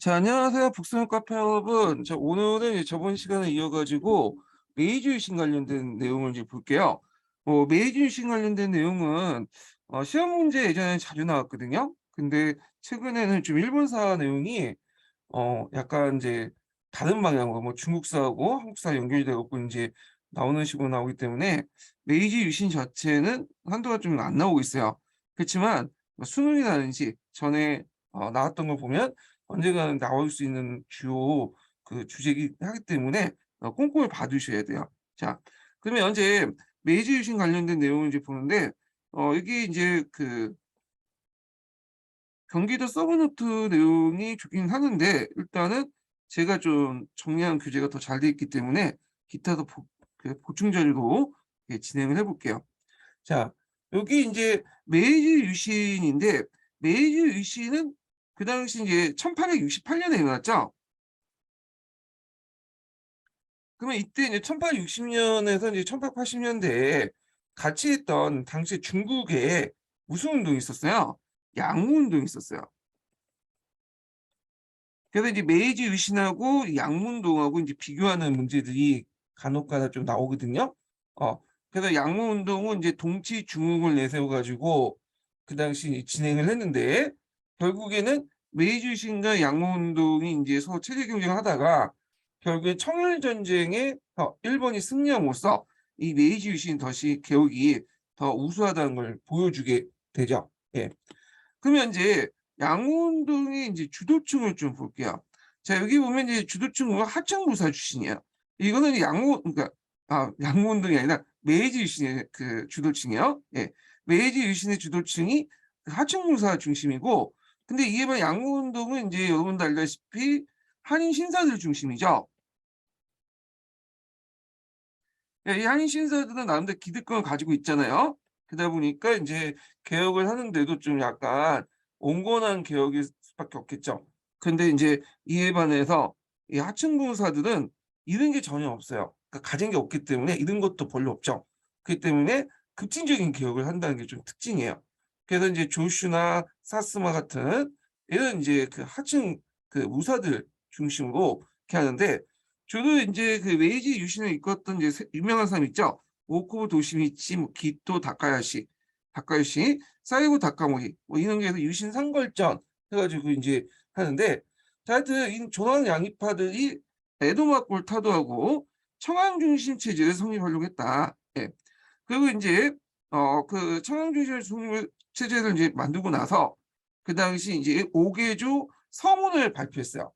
자, 안녕하세요. 북스형 카페 여러분. 자, 오늘은 이제 저번 시간에 이어가지고 메이지 유신 관련된 내용을 이제 볼게요. 메이지 유신 관련된 내용은 시험 문제 예전에 자주 나왔거든요. 근데 최근에는 좀 일본사 내용이 약간 이제 다른 방향으로 뭐 중국사하고 한국사 연결이 되고 이제 나오는 식으로 나오기 때문에 메이지 유신 자체는 한도가 좀 안 나오고 있어요. 그렇지만 뭐 수능이라든지 전에 나왔던 걸 보면 언젠가는 나올 수 있는 주요 그 주제이기 하기 때문에 꼼꼼히 봐두셔야 돼요. 자, 그러면 현재 메이지 유신 관련된 내용을 이제 보는데 이게 이제 그 경기도 서브노트 내용이 좋긴 하는데 일단은 제가 좀 정리한 교재가 더 잘 돼 있기 때문에 기타도 보충 자료로 진행을 해 볼게요. 자, 여기 이제 메이지 유신인데 메이지 유신은 그 당시 이제 1868년에 일어났죠. 그러면 이때 이제 1860년에서 이제 1880년대에 같이 했던 당시 중국에 무슨 운동이 있었어요? 양무 운동이 있었어요. 그래서 이제 메이지 유신하고 양문동하고 이제 비교하는 문제들이 간혹가다 좀 나오거든요. 어, 그래서 양문운동은 이제 동치 중흥을 내세워 가지고 그 당시 진행을 했는데 결국에는 메이지 유신과 양문운동이 이제 서로 체제 경쟁을 하다가 결국에 청일 전쟁에 일본이 승리함으로써 이 메이지 유신 덫이 개혁이 더 우수하다는 걸 보여주게 되죠. 예. 그러면 이제 양운동의 이제 주도층을 좀 볼게요. 자, 여기 보면 이제 주도층은 하청무사 출신이에요. 이거는 양우 그러니까 양무운동이 아니라 메이지 유신의 그 주도층이요. 예. 메이지 유신의 주도층이 그 하청무사 중심이고 근데 이에 반해 양무운동은 이제 여러분도 알다시피 한인 신사들 중심이죠. 예, 이 한인 신사들은 나름대로 기득권을 가지고 있잖아요. 그러다 보니까 인제 개혁을 하는데도 좀 약간 온건한 개혁일 수밖에 없겠죠. 근데 인제 이에 반해서 이 하층부사들은 잃은 게 전혀 없어요. 그러니까 가진 게 없기 때문에 잃은 것도 별로 없죠. 그렇기 때문에 급진적인 개혁을 한다는 게 좀 특징이에요. 그래서 인제 조슈나 사스마 같은 이런 인제 그 하층 그 무사들 중심으로 이렇게 하는데 주로 인제 그 메이지 유신을 이끌었던 이제 유명한 사람 있죠. 오쿠보 도시미치, 뭐 기토 다카요시, 사이고 다카모리 뭐 이런 게 해서 유신 상걸전 해 가지고 인제 하는데 자 하여튼 이 조선 양위파들이 에도막골 타도하고 청안 중심 체제를 성립하려고 했다. 예. 그리고 인제 그 청안 중심 체제를 인제 만들고 나서 그 당시 인제 5개조 서문을 발표했어요.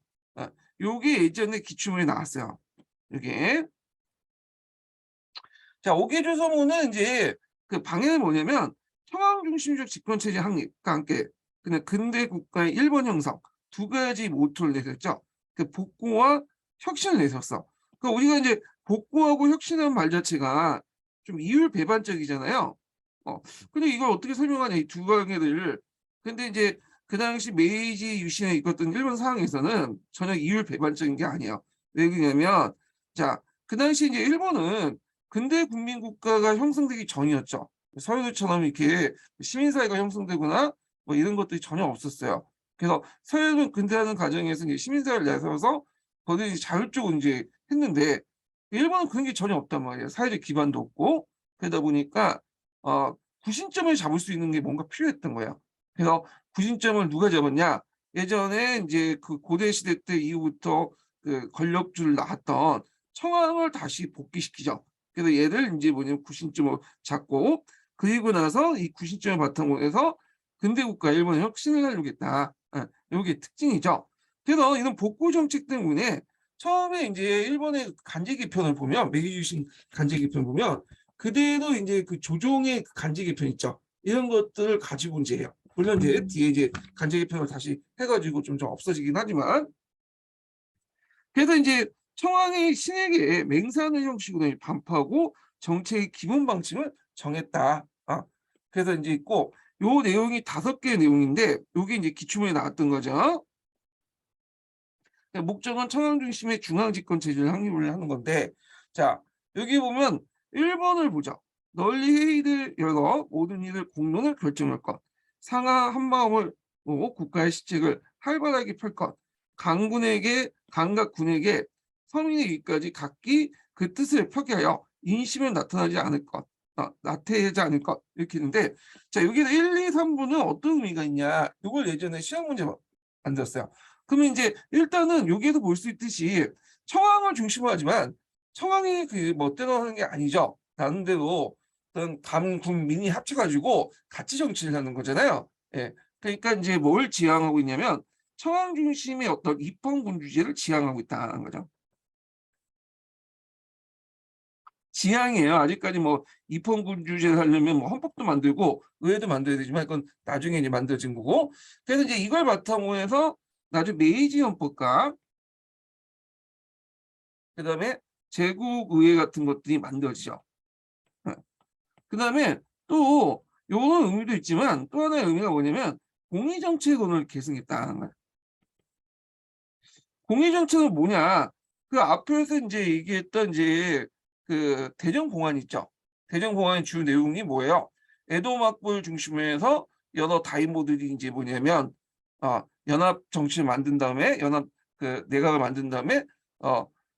요게 예전에 기출문에 나왔어요. 요게. 자, 5개조 서문은 인제 그 방향이 뭐냐면 평화 중심적 집권 체제 확립과 함께 그냥 근대 국가의 일본 형성 두 가지 모토를 내세웠죠. 그 복고와 혁신을 내세웠어. 그러니까 우리가 인제 복고하고 혁신이라는 말 자체가 좀 이율 배반적이잖아요. 근데 이걸 어떻게 설명하냐 이 두 방향을. 근데 인제 그 당시 메이지 유신을 이끌었던 일본 상황에서는 전혀 이율 배반적인 게 아니에요. 왜 그러냐면 자, 그 당시 이제 일본은 근대 국민 국가가 형성되기 전이었죠. 서유도처럼 이렇게 시민사회가 형성되거나 뭐 이런 것들이 전혀 없었어요. 그래서 사회를 근대화하는 과정에서 이제 시민사회를 내세워서 거기에 이제 자율적으로 인제 했는데 일본은 그런 게 전혀 없단 말이에요. 사회적 기반도 없고 그러다 보니까 어 구심점을 잡을 수 있는 게 뭔가 필요했던 거예요. 그래서 구심점을 누가 잡았냐? 예전에 인제 그 고대 시대 때 이후부터 그 권력주를 낳았던 청왕을 다시 복귀시키죠. 그래서 얘를 인제 뭐냐면 구심점을 잡고 그리고 나서 이 구심점을 바탕으로 해서 근대 국가 일본의 혁신을 하려고 했다. 요게 특징이죠. 그래서 이런 복구 정책 때문에 처음에 인제 일본의 간제 개편을 보면 메이지 유신 간제 개편을 보면 그대로 인제 그 조종의 그 간제 개편 있죠. 이런 것들을 가지고 인제 해요. 물론 이제 뒤에 이제 간제 개편을 다시 해 가지고 좀 없어지긴 하지만 그래서 인제 청와대 신에게 맹세하는 형식으로 반포하고 정책의 기본 방침을 정했다. 그래서 인제 있고 요 내용이 5개의 내용인데 요게 인제 기출문에 나왔던 거죠. 목적은 청원 중심의 중앙 집권 체제를 확립을 하는 건데 자 여기 보면 1번을 보죠. 널리 회의를 열어 모든 이들 공론을 결정할 것. 상하 한마음을 모으고 국가의 시책을 활발하게 펼 것. 각군에게 서민의 이익까지 각기 그 뜻을 표기하여 인심을 나타나지 않을 것, 나타내지 않을 것 이렇게 있는데, 자 여기서 1, 2, 3부는 어떤 의미가 있냐? 이걸 예전에 시험 문제 만들었어요. 그러면 이제 일단은 여기에서 볼 수 있듯이 청왕을 중심으로 하지만 청왕이 그 멋대로 하는 게 아니죠. 다른 데로 어떤 감, 군, 민이 합쳐가지고 같이 정치를 하는 거잖아요. 예. 그러니까 이제 뭘 지향하고 있냐면 청왕 중심의 어떤 입헌군주제를 지향하고 있다는 거죠. 지향이에요. 아직까지 뭐 입헌군주제를 하려면 뭐 헌법도 만들고 의회도 만들어야 되지만 그건 나중에 이제 만들어진 거고. 그래서 이제 이걸 바탕으로 해서 나중에 메이지 헌법과 그다음에 제국의회 같은 것들이 만들어지죠. 그다음에 또 요런 의미도 있지만 또 하나의 의미가 뭐냐면 공의정책론을 계승했다는 거예요. 공의정책은 뭐냐? 그 앞에서 이제 얘기했던 이제 그 대정공안 있죠. 대정공안의 주 내용이 뭐예요? 에도 막부를 중심으로 해서 여러 다인모들이 이제 뭐냐면 연합 정치를 만든 다음에 연합 그 내각을 만든 다음에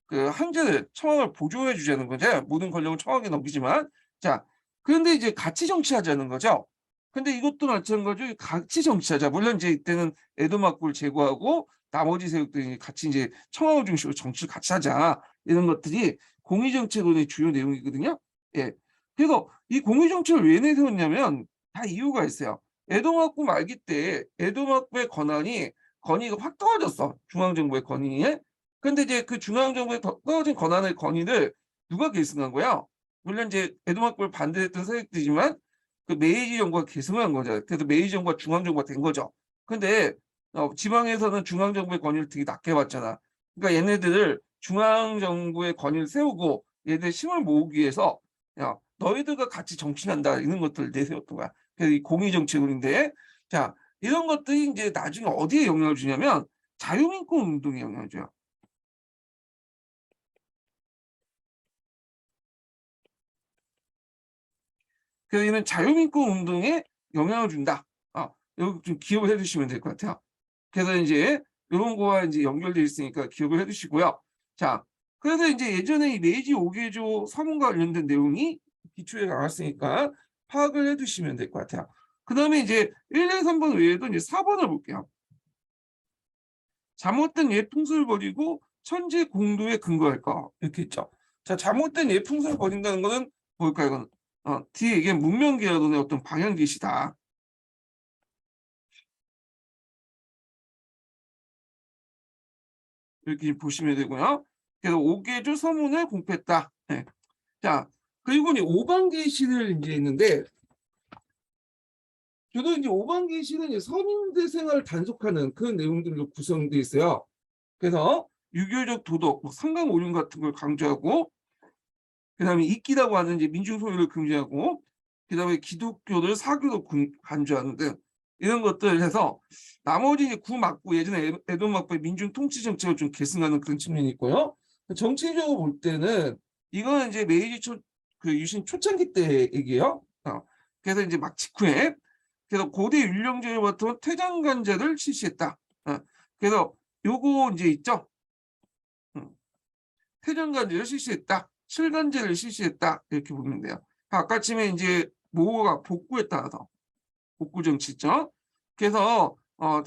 그 한제를 청왕을 보조해 주자는 거죠. 모든 권력을 청왕에 넘기지만 자 그런데 이제 같이 정치하자는 거죠. 근데 이것도 마찬가지로 같이 정치하자. 물론 이제 이때는 에도 막부를 제거하고 나머지 세력들이 같이 이제 청와대 중심으로 정치를 같이 하자 이런 것들이 공의정책론의 주요 내용이거든요. 예. 그래서 이 공의정책을 왜 내세웠냐면 다 이유가 있어요. 에도막부 말기 때 에도막부의 권위가 확 떨어졌어. 중앙정부의 권위에. 근데 이제 그 중앙정부의 떨어진 권위를 누가 계승한 거야? 물론 이제 에도막부를 반대했던 세력들이지만 그 메이지 정부가 계승한 거죠. 그래서 메이지 정부가 중앙정부가 된 거죠. 근데 지방에서는 중앙정부의 권위를 되게 낮게 봤잖아. 그러니까 얘네들을 중앙정부의 권위를 세우고 얘들 힘을 모으기 위해서 야, 너희들과 같이 정치한다 이런 것들을 내세웠던 거야. 그래서 이 공의정책론인데 자 이런 것들이 이제 나중에 어디에 영향을 주냐면 자유민권 운동에 영향을 줘요. 그래서 이는 자유민권 운동에 영향을 준다. 여기 좀 기억을 해두시면 될 것 같아요. 그래서 이제 이런 거와 이제 연결되어 있으니까 기억을 해두시고요. 자, 그래서 이제 예전에 이 메이지 5개조 서문과 관련된 내용이 기초에 나왔으니까 파악을 해두시면 될 것 같아요. 그 다음에 이제 1, 2, 3번 외에도 이제 4번을 볼게요. 잘못된 예풍수를 버리고 천재 공도에 근거할 거 이렇게 있죠. 자, 잘못된 예풍수를 버린다는 거는 뭘까요? 이건 뒤에 이게 문명기라든의 어떤 방향 제시다. 이렇게 보시면 되고요. 그래서 5개조 서문을 공표했다. 네. 자, 그리고 이제 5번 계시를 이제 있는데, 저도 이제 5번 계시는 이제 서민들 생활을 단속하는 그런 내용들로 구성되어 있어요. 그래서 유교적 도덕, 뭐 상강오륜 같은 걸 강조하고, 그다음에 이끼라고 하는 이제 민중 소유를 금지하고, 그다음에 기독교를 사교로 간주하는 등 이런 것들을 해서 나머지 이제 구막부 예전에 에도 막부의 민중 통치 정책을 좀 계승하는 그런 측면이 있고요. 정치적으로 볼 때는 이거는 이제 메이지 그 유신 초창기 때 얘기예요. 그래서 이제 막 직후에 그래서 고대 율령제를 바탕으로 퇴장간제를 실시했다. 그래서 요거 이제 있죠. 퇴장간제를 실시했다. 실간제를 실시했다. 이렇게 보면 돼요. 아까 쯤에 이제 모호가 복구에 따라서 복구 정치죠. 그래서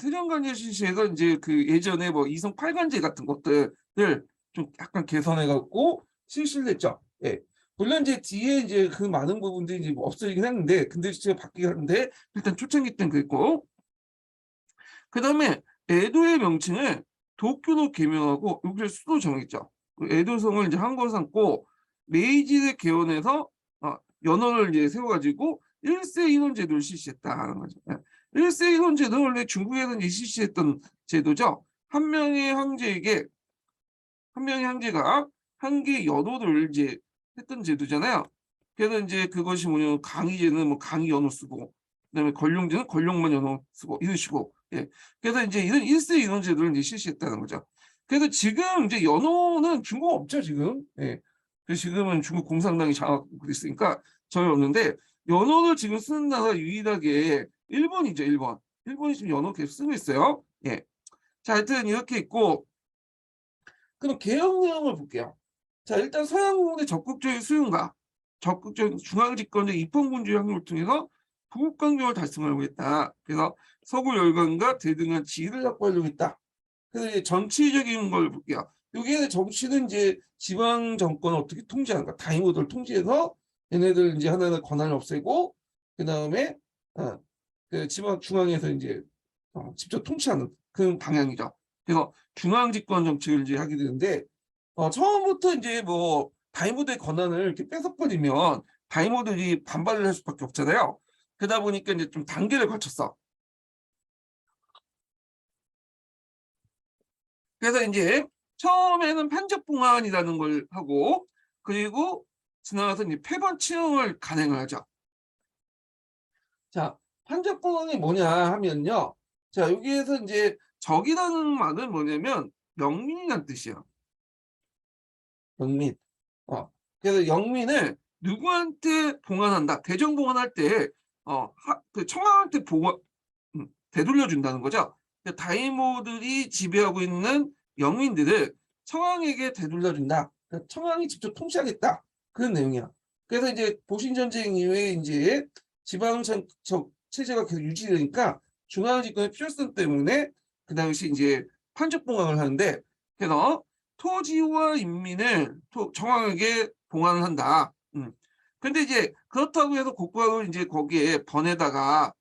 퇴장간제 실시해서 이제 그 예전에 뭐 이성 팔간제 같은 것들을 좀 약간 개선해 갖고 실시를 했죠. 예. 물론 이제 뒤에 이제 그 많은 부분들이 이제 뭐 없어지긴 했는데 근데 진짜 바뀌긴 하는데 일단 초창기 때는 그랬고 그다음에 에도의 명칭을 도쿄로 개명하고 여기를 수도 정했죠. 에도성을 이제 한국으로 삼고 메이지를 개헌해서 연호를 이제 세워가지고 1세 인원 제도를 실시했다는 거죠. 1세 인원 제도는 원래 중국에서 이제 실시했던 제도죠. 한 명의 황제가 한 개의 연호를 이제 했던 제도잖아요. 그래서 이제 그것이 뭐냐면 강의제는 뭐 강의 연호 쓰고 그다음에 권룡제는 권룡만 연호 쓰고 이런 식으로 그래서 이제 이런 1세 인원 제도를 이제 실시했다는 거죠. 그래서 지금 이제 연호는 중국 없죠 지금. 그래서 지금은 중국 공산당이 장악하고 그랬으니까 전혀 없는데 연호를 지금 쓰는 나라 유일하게 일본이죠 일본. 일본이 지금 연호 계속 쓰고 있어요. 자, 하여튼 이렇게 있고, 그럼 개혁 내용을 볼게요. 자, 일단 서양공원의 적극적인 수용과 적극적인 중앙집권적 입헌군주의 확립을 통해서 부국강경을 달성하려고 했다. 그래서 서구 열강과 대등한 지위를 확보하려고 했다. 그래서 이제 정치적인 걸 볼게요. 여기에 정치는 이제 지방 정권을 어떻게 통제하는가, 다이모드를 통제해서 얘네들 이제 하나하나 권한을 없애고, 그 다음에 그 지방 중앙에서 이제 직접 통치하는 그런 방향이죠. 그래서 중앙 집권 정책을 이제 하게 되는데, 처음부터 이제 뭐 다이모드의 권한을 이렇게 뺏어버리면 다이모들이 반발을 할 수밖에 없잖아요. 그러다 보니까 이제 좀 단계를 거쳤어. 그래서 이제 처음에는 판적봉안이라는 걸 하고, 그리고 지나가서 이제 폐번치형을 간행을 하죠. 자, 판적봉안이 뭐냐 하면요. 자, 여기에서 이제 적이라는 말은 뭐냐면 영민이란 뜻이에요. 영민. 그래서 영민을 누구한테 봉안한다. 대정 봉안할 때 그 청왕한테 되돌려준다는 거죠. 다이모들이 지배하고 있는 영민들을 청왕에게 되돌려준다. 그러니까 청왕이 직접 통치하겠다. 그런 내용이야. 그래서 이제 보신 전쟁 이후에 이제 지방청 체제가 계속 유지되니까 중앙 집권의 필요성 때문에 그 당시 이제 판적봉안을 하는데, 그래서 토지와 인민을 청왕에게 봉안을 한다. 근데 이제 그렇다고 해서 곧바로 이제 거기에 번에다가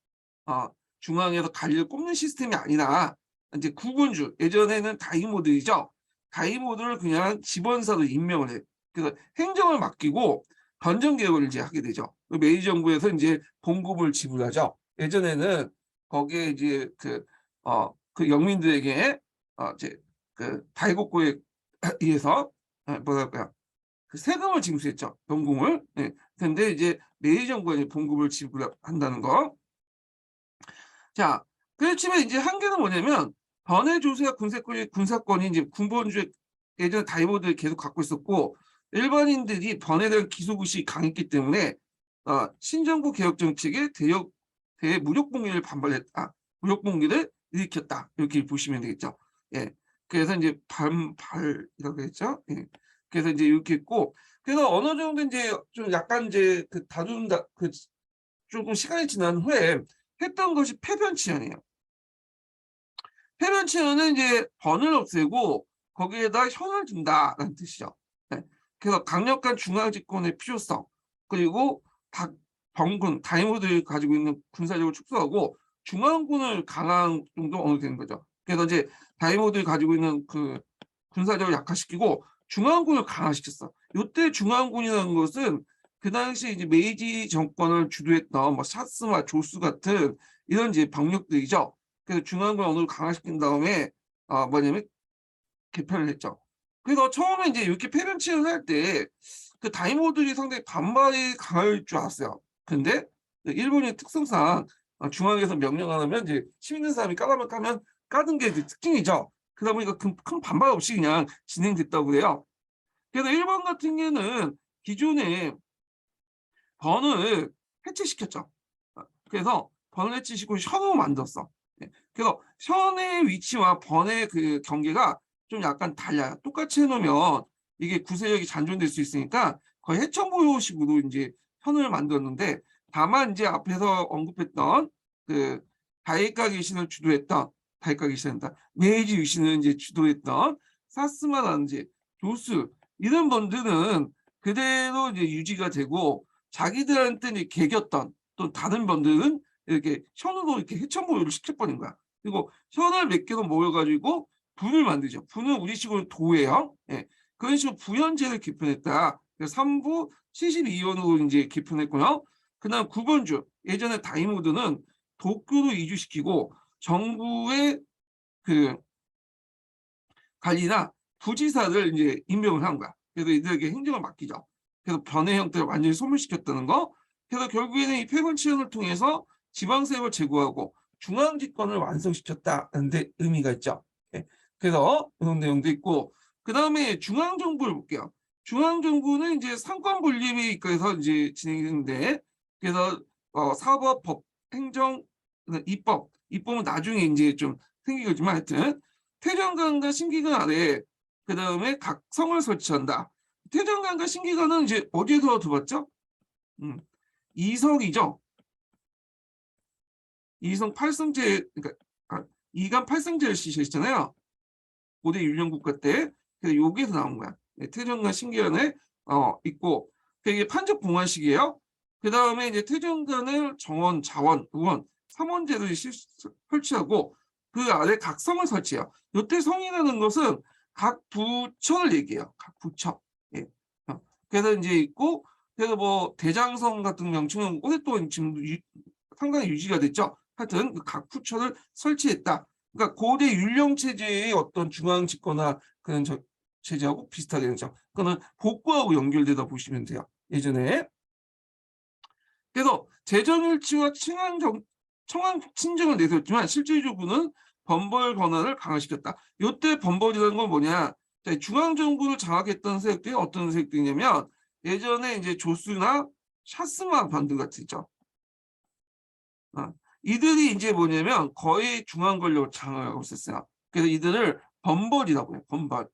중앙에서 관리를 꼽는 시스템이 아니라 이제 구군주, 예전에는 다이모들이죠. 다이모들을 그냥 지번사로 임명을 해. 그래서 행정을 맡기고 변정 개혁을 이제 하게 되죠. 메이지 정부에서 이제 봉급을 지불하죠. 예전에는 거기에 이제 그 영민들에게 이제 그 다이곡고에 의해서 뭐랄까요, 그 세금을 징수했죠. 연금을. 네. 근데 이제 메이지 정부가 봉급을 지불한다는 거. 자, 그렇지만 이제 한계는 뭐냐면 번외 조세와 군사권이 이제 군본주의 예전 다이모들이 계속 갖고 있었고, 일반인들이 번에 대한 기소의식이 강했기 때문에 신정부 개혁 정책에 무력봉기를 반발했다. 무력봉기를 일으켰다. 이렇게 보시면 되겠죠. 예. 그래서 이제 반발이라고 했죠. 예. 그래서 이제 이렇게 했고, 그래서 어느 정도 이제 좀 약간 이제 그 다룬다 그 조금 시간이 지난 후에 했던 것이 폐변치안이에요. 폐변치안은 이제 번을 없애고 거기에다 현을 둔다라는 뜻이죠. 네. 그래서 강력한 중앙 집권의 필요성, 그리고 병군, 다이모들이 가지고 있는 군사력을 축소하고 중앙군을 강한 정도 어느 되는 거죠. 그래서 이제 다이모들이 가지고 있는 그 군사력을 약화시키고 중앙군을 강화시켰어. 이때 중앙군이라는 것은 그 당시 이제 메이지 정권을 주도했던 뭐 샤스마, 조수 같은 이런 이제 병력들이죠. 그래서 중앙군 어느 정도 강화시킨 다음에 뭐냐면 개편을 했죠. 그래서 처음에 이제 이렇게 폐변치를 할 때 그 다이모들이 상당히 반발이 강할 줄 알았어요. 근데 일본의 특성상 중앙에서 명령 안 하면 이제 시민된 사람이 까면 까는 게 이제 특징이죠. 그러다 보니까 큰 반발 없이 그냥 진행됐다고 그래요. 그래서 일본 같은 경우는 기존에 번을 해체시켰죠. 그래서 번을 해체시키고 션으로 만들었어. 예. 그래서 션의 위치와 번의 그 경계가 좀 약간 달라요. 똑같이 해놓으면 이게 구세력이 잔존될 수 있으니까 거의 해천보호식으로 이제 현을 만들었는데, 다만 이제 앞에서 언급했던 그 다이카 귀신을 주도했던 다이카 귀신이다. 메이지 유신을 이제 주도했던 사스마라든지 도스 이런 번들은 그대로 이제 유지가 되고, 자기들한테 이제 개겼던 또 다른 번들은 이렇게 현으로 이렇게 해천보호를 시켜버린 거야. 그리고 현을 몇 개로 모여가지고 분을 만들죠. 분은 우리식으로 도예요. 예. 그런 식으로 부연제를 개편했다. 3부 72원으로 이제 개편했고요. 그다음 9번주, 예전에 다이모드는 도쿄로 이주시키고 정부의 그 관리나 부지사를 이제 임명을 한 거야. 그래서 이들에게 행정을 맡기죠. 그래서 변의 형태를 완전히 소멸시켰다는 거. 그래서 결국에는 이 폐건치형을 통해서 지방세력을 제고하고 중앙집권을 완성시켰다는 데 의미가 있죠. 예. 그래서 그런 내용도 있고, 그 다음에 중앙정부를 볼게요. 중앙정부는 이제 상권 분립에 의해서 이제 진행되는데, 그래서 사법, 법, 행정, 입법은 나중에 이제 좀 생기겠지만 하여튼 태전관과 신기관 아래에 그다음에 각 성을 설치한다. 태전관과 신기관은 이제 어디에서 들어봤죠? 이성이죠. 이성 팔성제, 그러니까 이간 팔성제를 시시했잖아요. 고대 율령국가 때. 그래서 여기에서 나온 거야. 태전관 신기관에 있고, 이게 판적 봉환식이에요. 그 다음에 이제 태전관을 정원, 자원, 의원, 삼원제를 설치하고 그 아래 각 성을 설치해요. 이때 성이라는 것은 각 부처를 얘기해요. 각 부처. 예. 그래서 이제 있고, 그래서 뭐 대장성 같은 명칭은 오랫동안 지금 상당히 유지가 됐죠. 하여튼 각 부처를 설치했다. 그러니까 고대 율령 체제의 어떤 중앙 집권화 그런 체제하고 비슷하게 되죠. 그거는 복구하고 연결되다 보시면 돼요. 예전에. 그래서 재정일치와 청왕 친정을 내세웠지만 실질적으로는 범벌 권한을 강화시켰다. 이때 범벌이라는 건 뭐냐? 중앙 정부를 장악했던 세력들이 어떤 세력들이냐면 예전에 이제 조스나 샤스마 반들 같은 있죠. 이들이 이제 뭐냐면 거의 중앙 권력을 장악하고 있었어요. 그래서 이들을 범벌이라고 해요. 범벌.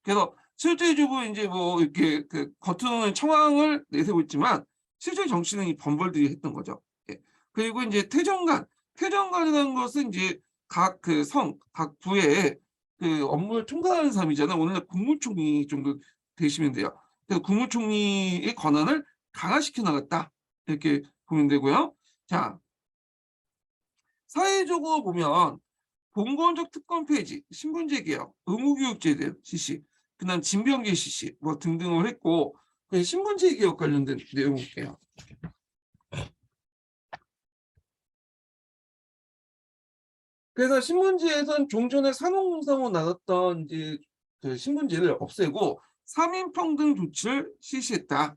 그래서 실제적으로 이제 뭐 이렇게 그 겉으로는 청왕을 내세우고 있지만 실제 정치는 이 범벌들이 했던 거죠. 예. 그리고 이제 태정관이라는 것은 이제 각 그 성, 각 부의 그 업무를 총괄하는 사람이잖아요. 오늘날 국무총리 정도 되시면 돼요. 그래서 국무총리의 권한을 강화시켜 나갔다. 이렇게 보면 되고요. 자, 사회적으로 보면 봉건적 특권 폐지, 신분제 개혁, 의무교육제도 실시, 그다음 징병제 실시 뭐 등등을 했고 신분제 개혁 관련된 내용 볼게요. 그래서 신분제에서는 종전에 산업공사로 나눴던 이제 그 신분제를 없애고 3인 평등 조치를 실시했다.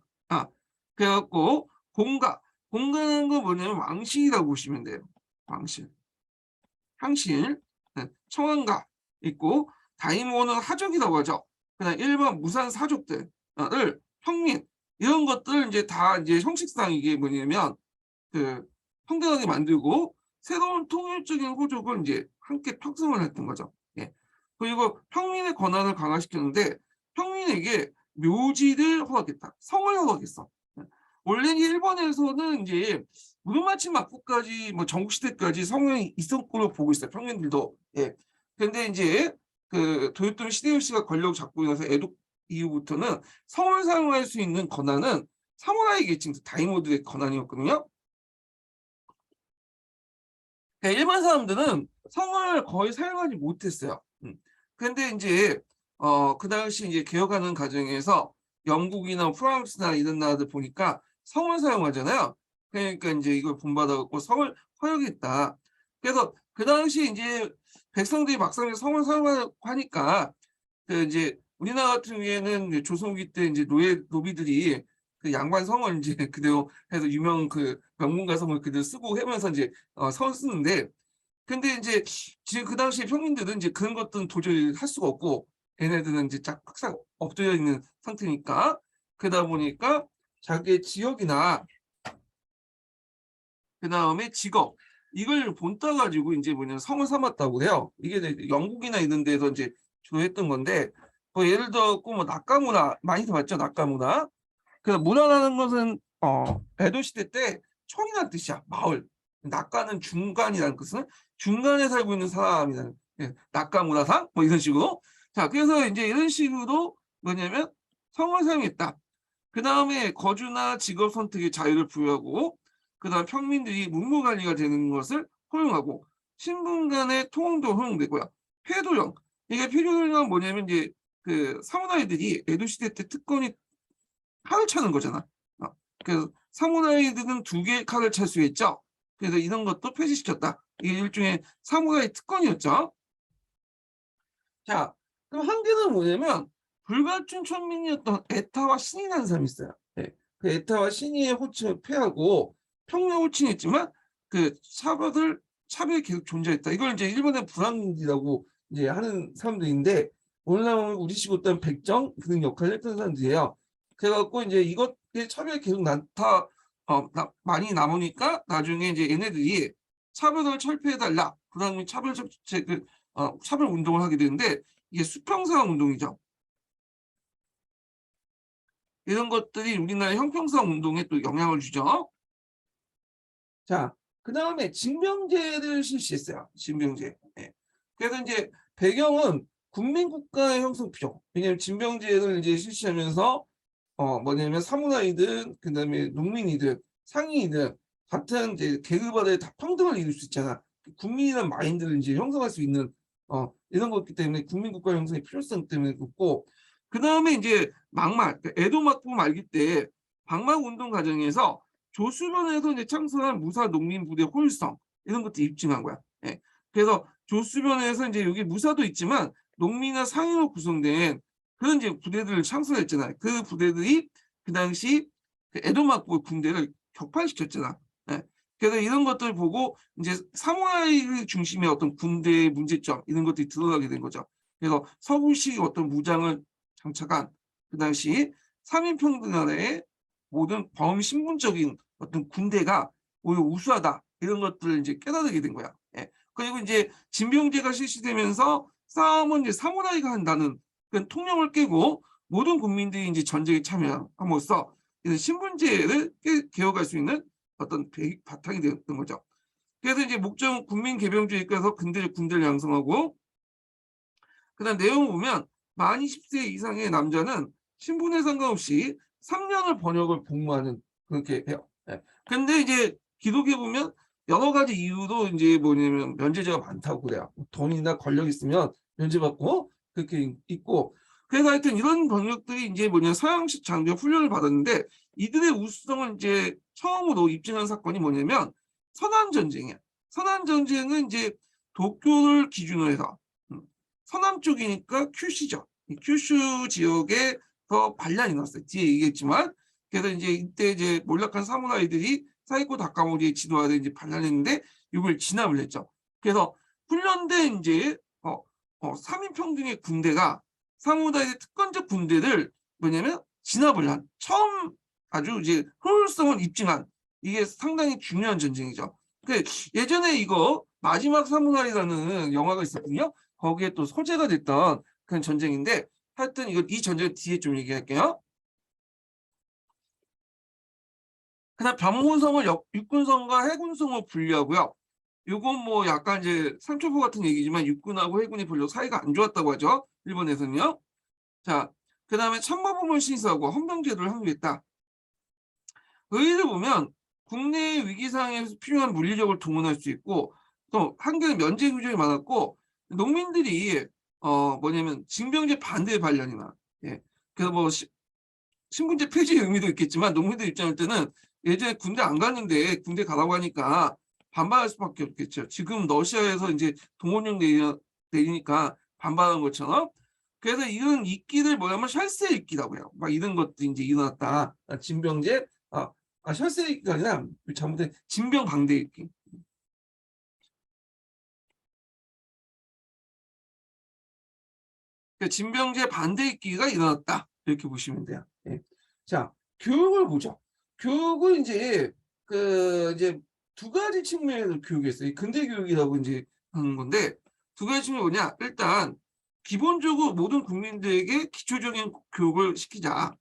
그래갖고 공가는 건 뭐냐면 왕실이라고 보시면 돼요. 왕실. 향실, 청왕가 있고 다임원은 하족이라고 하죠. 그다음 일반 무산 사족들을 평민 이런 것들 이제 다 이제 형식상 이게 뭐냐면 그 평등하게 만들고 새로운 통일적인 호족을 이제 함께 혁성을 했던 거죠. 예. 그리고 평민의 권한을 강화시켰는데 평민에게 묘지를 허락했다. 성을 허락했어. 원래는 일본에서는 이제 무르마치 막부까지 뭐 전국시대까지 성이 있었던 걸로 보고 있어요. 평민들도. 예. 근데 이제 그 도요토미 히데요시가 권력을 잡고 나서 에도 이후부터는 성을 사용할 수 있는 권한은 사무라이 계층 다이모들의 권한이었거든요. 그러니까 일반 사람들은 성을 거의 사용하지 못했어요. 근데 이제 그 당시 이제 개혁하는 과정에서 영국이나 프랑스나 이런 나라들 보니까 성을 사용하잖아요. 그러니까 이제 이걸 본받아갖고 성을 허용했다. 그래서 그 당시 이제 백성들이 막상 성을 사용하고 하니까 그 이제 우리나라 같은 경우에는 조선 후기 때 이제 노비들이 그 양반성을 이제 그대로 해서 유명 그 명문가성을 그대로 쓰고 하면서 이제 성을 쓰는데 근데 이제 지금 그 당시 평민들은 이제 그런 것들은 도저히 할 수가 없고 얘네들은 이제 쫙 항상 엎드려 있는 상태니까 그러다 보니까 자기의 지역이나 그 다음에 직업 이걸 본따 가지고 이제 뭐냐 성을 삼았다고 해요. 이게 영국이나 이런 데서 이제 주로 했던 건데 뭐 예를 들어 뭐 낙가문화 많이 들어봤죠. 낙가문화. 그 문화라는 것은 에도 시대 때 청이라는 뜻이야. 마을. 낙가는 중간이라는 뜻은 중간에 살고 있는 사람이라는 낙가 문화상 뭐 이런 식으로. 자, 그래서 이제 이런 식으로 뭐냐면 성을 사용했다. 그 다음에 거주나 직업 선택의 자유를 부여하고 그다음 평민들이 문무 관리가 되는 것을 허용하고 신분 간의 통용도 허용되고요. 폐도령 이게 폐도령은 뭐냐면 이제 그 사무라이들이 에도 시대 때 특권이 칼을 차는 거잖아. 그래서 사무라이들은 2개의 칼을 찰 수 있죠. 그래서 이런 것도 폐지시켰다. 이게 일종의 사무라이 특권이었죠. 자, 그럼 한계는 뭐냐면 불가춘 천민이었던 에타와 신이라는 사람이 있어요. 네. 그 에타와 신이의 호칭을 폐하고 평면 호칭했지만 그 차별이 계속 존재했다. 이걸 이제 일본의 불황이라고 이제 하는 사람들인데 오늘날 우리식 어떤 백정 그런 역할을 했던 사람들이에요. 그래갖고 이제 이것의 차별이 계속 많이 남으니까 나중에 이제 얘네들이 차별을 철폐해달라. 불황민 차별적 차별 운동을 하게 되는데 이게 수평상 운동이죠. 이런 것들이 우리나라 형평성 운동에 또 영향을 주죠. 자, 그다음에 징병제를 실시했어요. 징병제. 예. 그래서 이제 배경은 국민국가의 형성표. 왜냐하면 징병제를 이제 실시하면서 뭐냐면 사무라이든 그다음에 농민이든 상인이든 같은 이제 계급화에 다 평등을 이룰 수 있잖아. 국민이라는 마인드를 이제 형성할 수 있는 이런 거기 때문에 국민국가 형성의 필요성 때문에 그렇고 그다음에 이제 막말, 에도 막부 말기 때 방막 운동 과정에서 조수변에서 이제 창설한 무사 농민 부대 호일성 이런 것도 입증한 거야. 예. 그래서 조수변에서 이제 여기 무사도 있지만 농민이나 상인으로 구성된 그런 이제 부대들을 창설했잖아요. 그 부대들이 그 당시 그 에도 막부 군대를 격파시켰잖아. 예. 그래서 이런 것들을 보고 이제 사무라이 중심의 어떤 군대의 문제점 이런 것들이 드러나게 된 거죠. 그래서 서구식 어떤 무장을 장착한 그 당시 3인평등 아래의 모든 범신분적인 어떤 군대가 오히려 우수하다 이런 것들을 이제 깨달게 된 거야. 예. 그리고 이제 징병제가 실시되면서 싸움은 이제 사무라이가 한다는 그 통념을 깨고 모든 국민들이 이제 전쟁에 참여함으로써 신분제를 개혁할 수 있는 어떤 바탕이 되었던 거죠. 그래서 이제 목적은 국민 개병주에 이끌어서 군대를 양성하고 그다음 내용을 보면 만 20세 이상의 남자는 신분에 상관없이 3년을 번역을 복무하는 그렇게 해요. 예. 근데 이제 기록에 보면 여러 가지 이유로 이제 뭐냐면 면제제가 많다고 그래요. 돈이나 권력 있으면 면제받고 그렇게 있고 그래서 하여튼 이런 병력들이 이제 뭐냐 서양식 장비와 훈련을 받았는데 이들의 우수성을 이제 처음으로 입증한 사건이 뭐냐면 선안전쟁이야. 선안전쟁은 이제 도쿄를 기준으로 해서 서남 쪽이니까 큐슈죠. 큐슈 지역에 더 반란이 났어요. 뒤에 얘기했지만 그래서 이제 이때 이제 몰락한 사무라이들이 사이코 다카모리의 지도 아래 이제 반란했는데 이걸 진압을 했죠. 그래서 훈련된 이제 3인 평등의 군대가 사무라이의 특권적 군대를 뭐냐면 진압을 한 처음 아주 이제 효율성을 입증한 이게 상당히 중요한 전쟁이죠. 예전에 이거 마지막 사무라이라는 영화가 있었거든요. 거기에 또 소재가 됐던 그런 전쟁인데 하여튼 이 전쟁 뒤에 좀 얘기할게요. 그다음 병문성을 육군성과 해군성으로 분류하고요. 이건 뭐 약간 이제 삼초포 같은 얘기지만 육군하고 해군이 별로 사이가 안 좋았다고 하죠. 일본에서는요. 자, 그다음에 참모범을 신설하고 헌병제도를 확립했다. 의의를 보면 국내 위기 상황에서 필요한 물리력을 동원할 수 있고 또 한국은 면제 규정이 많았고 농민들이 뭐냐면 징병제 반대 반란이나 예. 그래서 뭐 신분제 폐지의 의미도 있겠지만 농민들 입장일 때는 예전에 군대 안 갔는데 군대 가라고 하니까 반발할 수밖에 없겠죠. 지금 러시아에서 이제 동원령 내리니까 반발한 것처럼 그래서 이런 이끼를 뭐냐면 샬세 이끼라고 해요. 막 이런 것도 이제 일어났다. 징병제 샬세 이끼가 아니라 잘못된 징병 방대 이끼. 그러니까 징병제 반대 이끼가 일어났다. 이렇게 보시면 돼요. 예. 자, 교육을 보죠. 교육은 이제 이제 두 가지 측면에서 교육이 있어요. 근대 교육이라고 이제 하는 건데 두 가지 측면이 뭐냐? 일단 기본적으로 모든 국민들에게 기초적인 교육을 시키자.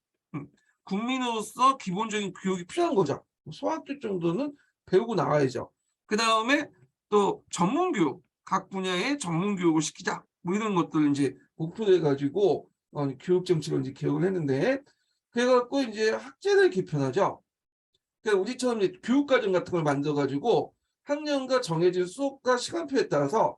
국민으로서 기본적인 교육이 필요한 거죠. 소학교 정도는 배우고 나와야죠. 그 다음에 또 전문 교육, 각 분야의 전문 교육을 시키자. 뭐 이런 것들을 이제 목표로 해가지고 교육 정책을 이제 개혁을 했는데 그래갖고 이제 학제를 개편하죠. 그러니까 우리처럼 이제 교육과정 같은 걸 만들어가지고 학년과 정해진 수업과 시간표에 따라서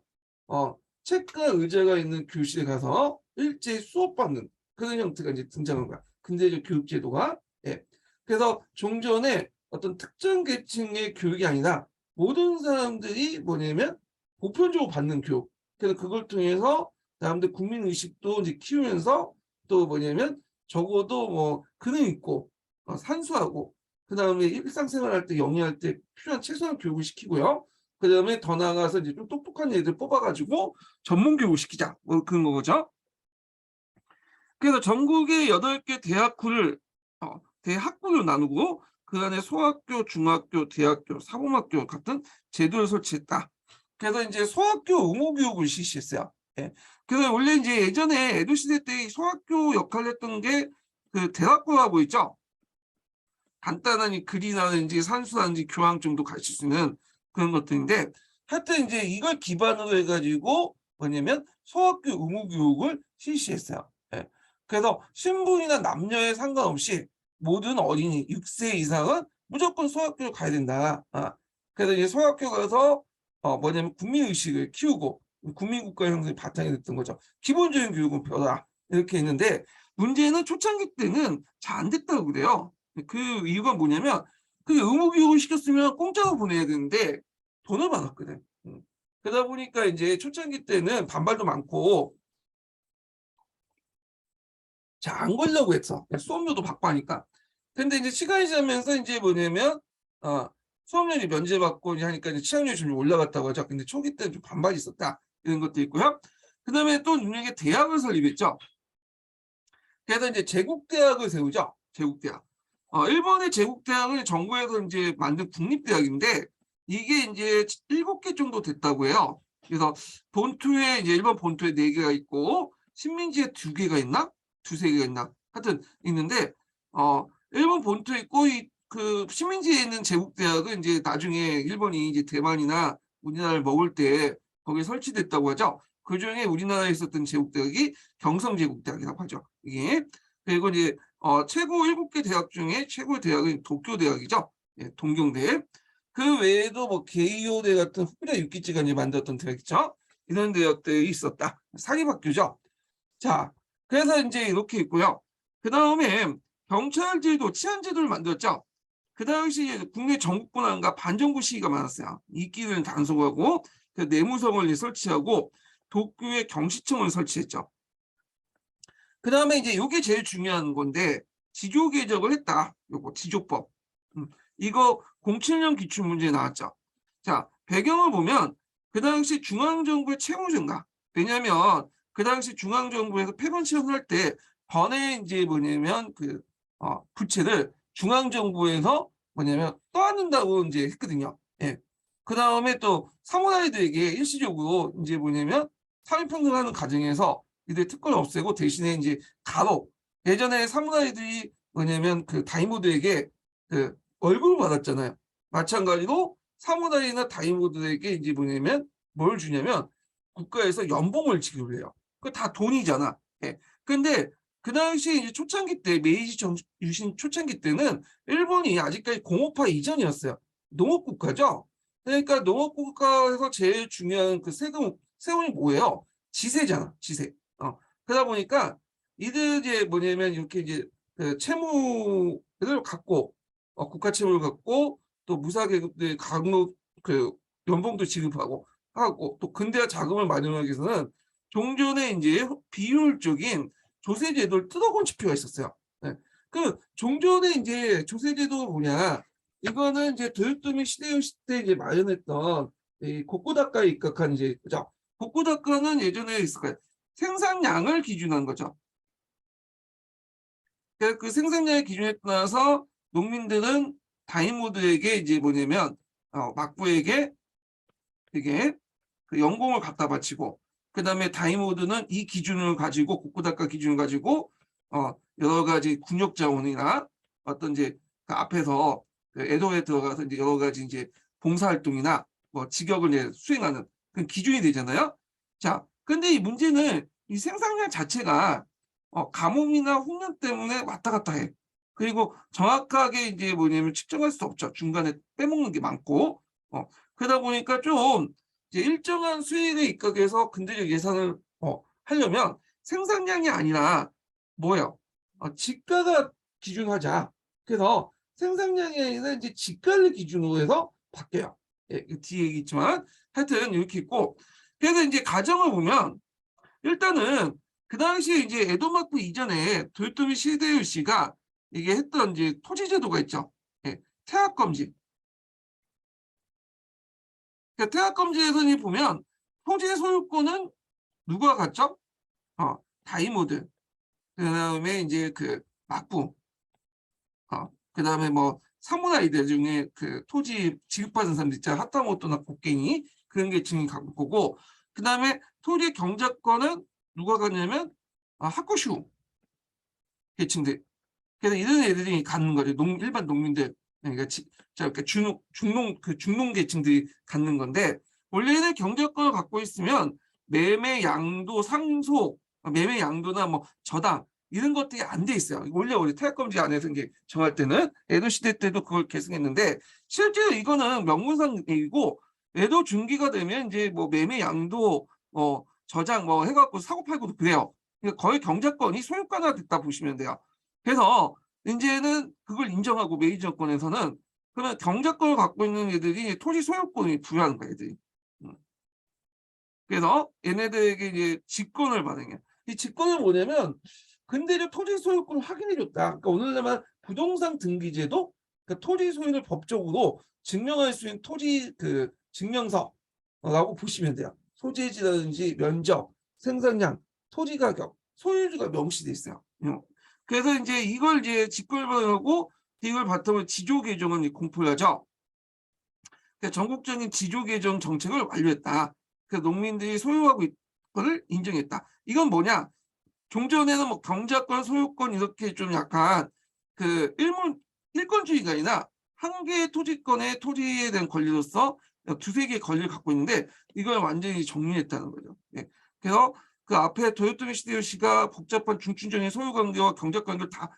책과 의자가 있는 교실에 가서 일제히 수업받는 그런 형태가 이제 등장한 거야. 근대적 교육제도가. 예. 그래서 종전에 어떤 특정 계층의 교육이 아니라 모든 사람들이 뭐냐면 보편적으로 받는 교육. 그래서 그걸 통해서 사람들 국민 의식도 이제 키우면서 또 뭐냐면 적어도 뭐 근육 있고 산수하고 그다음에 일상생활할 때 영위할 때 필요한 최소한 교육을 시키고요. 그다음에 더 나아가서 이제 좀 똑똑한 애들 뽑아가지고 전문 교육을 시키자. 뭐 그런 거죠. 그래서 전국의 8개 대학구를 대학구로 나누고 그 안에 소학교, 중학교, 대학교, 사범학교 같은 제도를 설치했다. 그래서 이제 소학교 의무 교육을 실시했어요. 예. 그래서 원래 이제 예전에 에도 시대 때 소학교 역할을 했던 게 그 대학교하고 있죠. 간단한 이 글이라든지 산수라든지 교황 정도 가르칠 수 있는 그런 것들인데, 하여튼 이제 이걸 기반으로 해가지고 뭐냐면 소학교 의무 교육을 실시했어요. 예. 그래서 신분이나 남녀에 상관없이 모든 어린이 6세 이상은 무조건 소학교를 가야 된다. 그래서 이제 소학교 가서 뭐냐면 국민의식을 키우고 국민국가 형성이 바탕이 됐던 거죠. 기본적인 교육은 배워라 이렇게 했는데, 문제는 초창기 때는 잘 안 됐다고 그래요. 그 이유가 뭐냐면 그 의무 교육을 시켰으면 공짜로 보내야 되는데 돈을 받았거든. 그러다 보니까 이제 초창기 때는 반발도 많고 잘 안 걸려고 했어. 수업료도 받고 하니까. 근데 이제 시간이 지나면서 이제 뭐냐면 수업료를 면제받고 이제 하니까 이제 취업률이 좀 올라갔다고 하죠. 근데 초기 때는 좀 반발이 있었다 이런 것도 있고요. 그다음에 또 유명하게 대학을 설립했죠. 그래서 이제 제국대학을 세우죠. 제국대학. 일본의 제국대학은 정부에서 이제 만든 국립대학인데 이게 이제 7개 정도 됐다고 해요. 그래서 본토에 이제 일본 본토에 4개가 있고 식민지에 2개가 있나? 2~3개가 있나? 하여튼 있는데 일본 본토에 있고 그 식민지에 있는 제국대학은 이제 나중에 일본이 이제 대만이나 우리나라를 먹을 때 거기에 설치됐다고 하죠. 그중에 우리나라에 있었던 제국대학이 경성제국대학이라고 하죠. 이게. 그리고 이제 최고 7개 대학 중에 최고 대학은 도쿄대학이죠. 예, 동경대. 그 외에도 뭐 게이오대 같은 후쿠다 유키치가 이제 만들었던 대학 있죠. 이런 대학들이 있었다. 사립학교죠. 자, 그래서 이제 이렇게 있고요. 그 다음에 경찰제도, 치안제도를 만들었죠. 그 당시 국내 정부권한과 반정부 시기가 많았어요. 이끼를 단속하고 그 내무성을 설치하고 도쿄에 경시청을 설치했죠. 그 다음에 이제 이게 제일 중요한 건데 지조 개혁을 했다. 요거 지조법. 이거 07년 기출문제에 나왔죠. 자, 배경을 보면 그 당시 중앙정부의 채무 증가. 왜냐하면 그 당시 중앙정부에서 폐번 시험을 할 때 번에 이제 뭐냐면 그 부채를 중앙정부에서 뭐냐면 떠안는다고 이제 했거든요. 예. 그 다음에 또 사무라이들에게 일시적으로 이제 뭐냐면 사회평등하는 과정에서 이들 특권을 없애고 대신에 이제 가로, 예전에 사무라이들이 뭐냐면 그 다이모드에게 그 월급을 받았잖아요. 마찬가지로 사무라이나 다이모드에게 이제 뭐냐면 뭘 주냐면 국가에서 연봉을 지급해요. 그 다 돈이잖아. 예. 근데 그 당시 이제 초창기 때 메이지 유신 초창기 때는 일본이 아직까지 공업화 이전이었어요. 농업국가죠. 그러니까 농업국가에서 제일 중요한 그 세금이 뭐예요? 지세잖아, 지세. 그러다 보니까 이들 이제 뭐냐면 이렇게 이제 그 채무를 갖고 국가 채무를 갖고 또 무사계급들 강목 그 연봉도 지급하고 하고 또 근대화 자금을 마련하기 위해서는 종전에 이제 비효율적인 조세제도를 뜯어고칠 필요가 있었어요. 네. 그 종전에 이제 조세제도가 뭐냐? 이거는 이제 도요토미 시대요시 때 이제 마련했던 이 고쿠다카에 입각한 이제 그죠? 고쿠다카는 예전에 있을 거예요. 생산량을 기준한 거죠. 그 생산량을 기준에 따라서 농민들은 다이모드에게 이제 뭐냐면 막부에게 이게 그 연공을 갖다 바치고 그다음에 다이모드는 이 기준을 가지고 고쿠다카 기준을 가지고 여러 가지 군역 자원이나 어떤 이제 그 앞에서 그 에도에 들어가서 이제 여러 가지 이제 봉사활동이나 뭐 직역을 이제 수행하는 그 기준이 되잖아요. 자, 근데 이 문제는 이 생산량 자체가 가뭄이나 홍련 때문에 왔다 갔다 해. 그리고 정확하게 이제 뭐냐면 측정할 수 없죠. 중간에 빼먹는 게 많고. 그러다 보니까 좀 이제 일정한 수익에 입각해서 근대적 예산을 하려면 생산량이 아니라 뭐예요? 지가가 기준하자. 그래서 생산량이 아니라 이제 지가를 기준으로 해서 바뀌어요. 예, 뒤에 얘기했지만 하여튼 이렇게 있고, 그래서 이제 가정을 보면 일단은 그 당시에 이제 에도마쿠 이전에 도요토미 시데요시가 이게 했던 이제 토지 제도가 있죠. 예, 태학검지. 그러니까 태학검지에서 보면 토지 소유권은 누가 갖죠? 다이모드. 그다음에 이제 그 막부. 그다음에 뭐 사무라이들 중에 그 토지 지급받은 사람들 있잖아. 하타모토나 곡괭이 그런 계층이 갖고 거고, 그다음에 토지 경작권은 누가 갖냐면 하쿠슈 계층들. 그래서 이런 애들이 갖는 거죠. 일반 농민들. 그러니까 그러니까 중농 계층들이 갖는 건데, 원래는 경작권을 갖고 있으면 매매 양도 상속, 매매 양도나 뭐 저당 이런 것들이 안 돼 있어요. 원래 우리 태학검지 안에서 이게 정할 때는 에도 시대 때도 그걸 계승했는데, 실제로 이거는 명문상 얘기고, 에도 중기가 되면 이제 뭐 매매 양도 저장 뭐 해갖고 사고 팔고도 그래요. 그러니까 거의 경작권이 소유권화 됐다 보시면 돼요. 그래서 이제는 그걸 인정하고 메이지 정권에서는 그러면 경작권을 갖고 있는 애들이 토지 소유권을 부여하는 거야, 애들이. 그래서 얘네들에게 이제 직권을 발행해. 이 직권은 뭐냐면 근대적 토지 소유권을 확인해줬다. 그러니까 오늘날만 부동산 등기제도, 그러니까 토지 소유를 법적으로 증명할 수 있는 토지 그 증명서라고 보시면 돼요. 소재지라든지 면적, 생산량, 토지 가격, 소유주가 명시돼 있어요. 그래서 이제 이걸 이제 직권하고 이걸 바탕으로 지조 개정을 공포를 하죠. 그러니까 전국적인 지조 개정 정책을 완료했다. 그 농민들이 소유하고 있거를 인정했다. 이건 뭐냐? 종전에는 뭐 경작권, 소유권 이렇게 좀 약간 그 일권주의가 아니라 한 개의 토지권의 토지에 대한 권리로서 두세 개의 권리를 갖고 있는데 이걸 완전히 정리했다는 거죠. 네. 그래서 그 앞에 도요토미 히데요시가 복잡한 중춘적인 소유관계와 경작관계를 다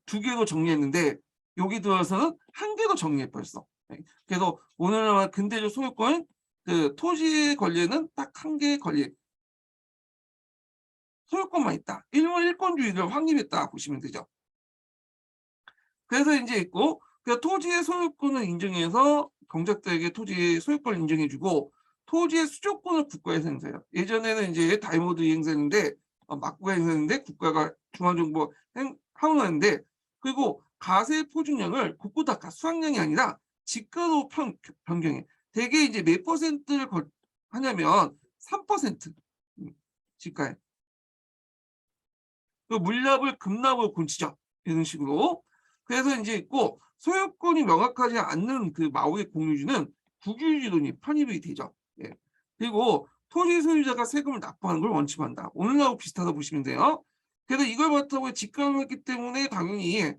두 개로 정리했는데 여기 들어서는 한 개로 정리해버렸어. 네. 그래서 오늘날 근대적 소유권, 그 토지의 권리에는 딱 한 개의 권리, 소유권만 있다. 일권주의를 확립했다 보시면 되죠. 그래서 이제 있고, 그 토지의 소유권을 인정해서 경작자에게 토지의 소유권을 인정해주고, 토지의 수조권을 국가에서 행사해요. 예전에는 이제 다이모드 행사했는데, 막구가 행사했는데 국가가 중앙정부 하원하는데, 그리고 가세 포준량을 국고다가 수확량이 아니라 지가로 변경해. 대개 이제 몇 퍼센트를 하냐면 3% 지가에. 그 물납을 급납을 곤치죠. 이런 식으로. 그래서 이제 있고 소유권이 명확하지 않는 그 마을의 공유지는 국유지론이 편입이 되죠. 예. 그리고 토지 소유자가 세금을 납부하는 걸 원칙한다. 오늘하고 비슷하다 보시면 돼요. 그래서 이걸 바탕으로 직감을 했기 때문에 당연히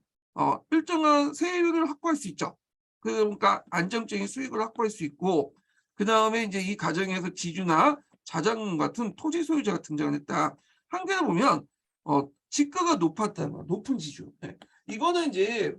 일정한 세율을 확보할 수 있죠. 그러니까 안정적인 수익을 확보할 수 있고, 그 다음에 이제 이 과정에서 지주나 자장 같은 토지 소유자가 등장했다. 한계를 보면 지가가 높았다는 거, 높은 지주. 네. 이거는 이제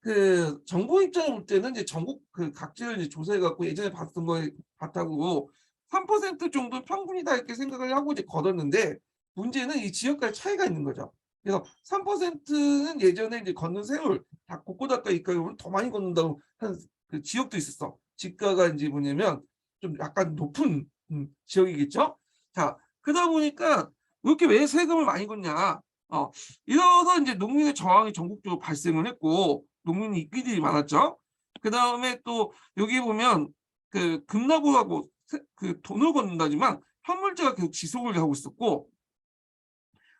그 정부 입장에 볼 때는 이제 전국 그 각지를 이제 조사해 갖고 예전에 봤던 거에 바탕으로 3% 정도 평균이다 이렇게 생각을 하고 이제 걷었는데, 문제는 이 지역까지 차이가 있는 거죠. 그래서 3%는 예전에 이제 걷는 세율 다 곳곳 입가격으로 더 많이 걷는다고 한 그 지역도 있었어. 지가가 이제 뭐냐면 좀 약간 높은 지역이겠죠. 자, 그러다 보니까 이렇게 왜 세금을 많이 걷냐? 이래서 이제 농민의 저항이 전국적으로 발생을 했고 농민 이끼들이 많았죠. 그 다음에 또 여기 보면 그 급납을 그 돈을 걷는다지만 현물자가 계속 지속을 하고 있었고,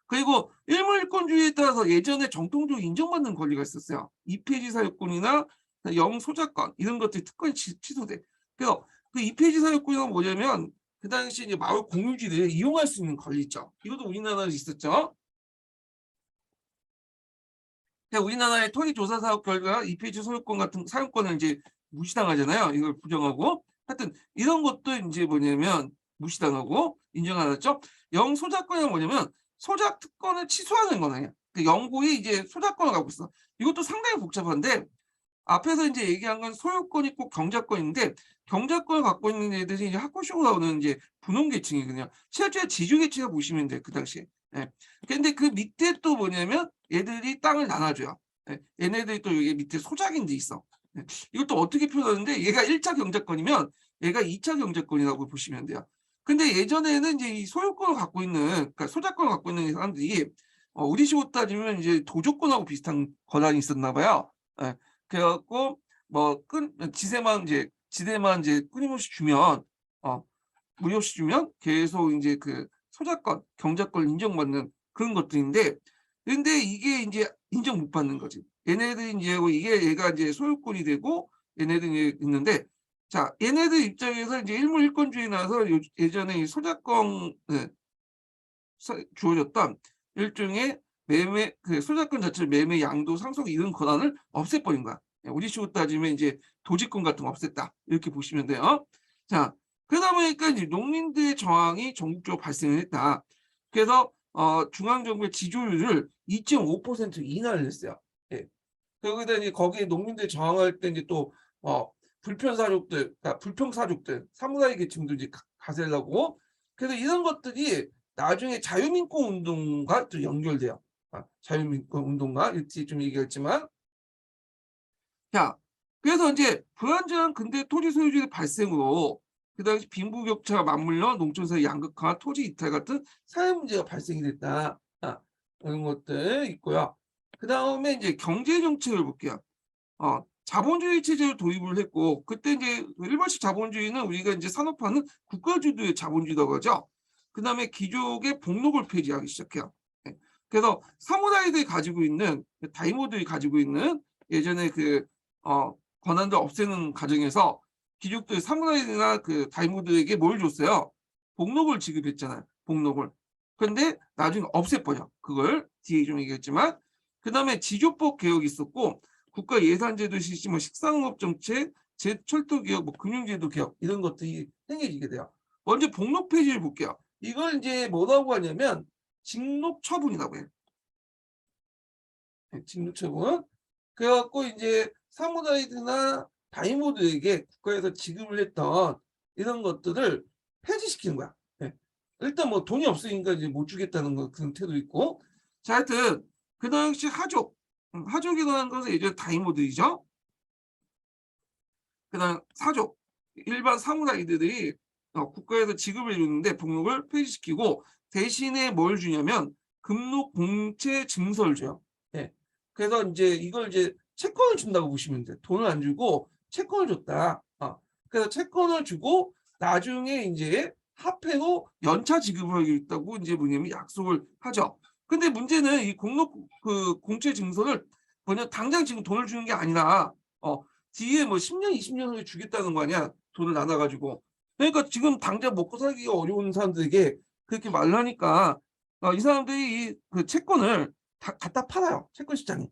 그리고 일물일권주의에 따라서 예전에 정통적으로 인정받는 권리가 있었어요. 이폐지 사유권이나 영소작권 이런 것들이 특권이 취소돼. 그래서 그 이폐지 사유권이 뭐냐면 그 당시 이제 마을 공유지를 이용할 수 있는 권리 있죠. 이것도 우리나라에 있었죠. 우리나라의 토지조사 사업 결과 이폐지 소유권 같은 사용권을 이제 무시당하잖아요. 이걸 부정하고. 하여튼 이런 것도 이제 뭐냐면 무시당하고 인정 안 했죠. 영소작권이 뭐냐면 소작 특권을 취소하는 거예요. 그 영구히 이제 소작권을 갖고 있어. 이것도 상당히 복잡한데 앞에서 이제 얘기한 건 소유권 있고 경작권인데, 경작권을 갖고 있는 애들이 이제 하쿠쇼가 나오는 이제 분홍계층이거든요. 실제 지주계층을 보시면 돼요. 그 당시에. 예. 근데 그 밑에 또 뭐냐면 얘들이 땅을 나눠줘요. 예. 얘네들이 또 여기 밑에 소작인데 있어. 예. 이것도 어떻게 표현하는데 얘가 1차 경작권이면 얘가 2차 경작권이라고 보시면 돼요. 근데 예전에는 이제 이 소유권을 갖고 있는, 그러니까 소작권을 갖고 있는 사람들이 우리식으로 따지면 이제 도조권하고 비슷한 권한이 있었나 봐요. 예. 그래갖고 뭐 지대만 이제 끊임없이 주면 무리 없이 주면 계속 이제 그 소작권, 경작권을 인정받는 그런 것들인데, 근데 이게 이제 인정 못 받는 거지. 얘네들이 이제 이게 얘가 이제 소유권이 되고 얘네들이 있는데 자, 얘네들 입장에서 이제 일물일권주의 나서 예전에 이 소작권 주어졌던 일종의 매매 그 소작권 자체를 매매 양도 상속 이런 권한을 없애버린 거야. 우리 식으로 따지면 이제 도지권 같은 거 없앴다 이렇게 보시면 돼요. 자, 그러다 보니까 이제 농민들의 저항이 전국적으로 발생을 했다. 그래서 중앙정부의 지조율을 2.5% 인하를 했어요. 예. 거기다 이제 거기에 농민들 저항할 때 이제 또 불편사족들, 그러니까 불평사족들, 사무라이 계층들 이제 가세려고. 그래서 이런 것들이 나중에 자유민권 운동과 또 연결돼요. 자유민권 운동과 이렇게 좀 얘기했지만, 자, 그래서 이제 불안정한 근대 토지 소유주의 발생으로 그 당시 빈부격차가 맞물려 농촌에서 양극화, 토지 이탈 같은 사회 문제가 발생이 됐다. 이런 것들 있고요. 그 다음에 이제 경제 정책을 볼게요. 자본주의 체제를 도입을 했고, 그때 이제 일반식 자본주의는 우리가 이제 산업화는 국가주도의 자본주의라고 하죠. 그 다음에 귀족의 복록을 폐지하기 시작해요. 네. 그래서 사무라이들이 가지고 있는, 다이모들이 가지고 있는 예전에 권한들 없애는 과정에서 귀족들 사무라이나 그 다이모들에게 뭘 줬어요? 복록을 지급했잖아요. 복록을. 그런데 나중에 없애버려. 그걸 뒤에 좀 얘기했지만, 그 다음에 지조법 개혁이 있었고, 국가 예산제도 실시, 식상업 정책, 철도 개혁, 금융제도 개혁 이런 것들이 행해지게 돼요. 먼저 복록 폐지를 볼게요. 이걸 이제 뭐라고 하냐면 직록처분이라고 해요. 직록처분. 그래갖고 이제 사무라이들이나 다이모들에게 국가에서 지급을 했던 이런 것들을 폐지시키는 거야. 네. 일단 뭐 돈이 없으니까 이제 못 주겠다는 거 그런 태도 있고. 자, 하여튼 그 당시 하족이라는 것은 예전 다이모들이죠. 그다음 사족, 일반 사무라이들이 국가에서 지급을 이루는데 복록을 폐지시키고 대신에 뭘 주냐면 금록 공채 증서를 줘요. 예. 그래서 이제 이걸 이제 채권을 준다고 보시면 돼요. 돈을 안 주고 채권을 줬다. 그래서 채권을 주고 나중에 이제 합해로 연차 지급을 하겠다고 이제 뭐냐면 약속을 하죠. 근데 문제는 이 공채 증서를 뭐냐 당장 지금 돈을 주는 게 아니라 뒤에 뭐 10년, 20년 후에 주겠다는 거 아니야. 돈을 나눠가지고. 그러니까 지금 당장 먹고 살기가 어려운 사람들에게 그렇게 말을 하니까 이 사람들이 그 채권을 다 갖다 팔아요. 채권 시장에.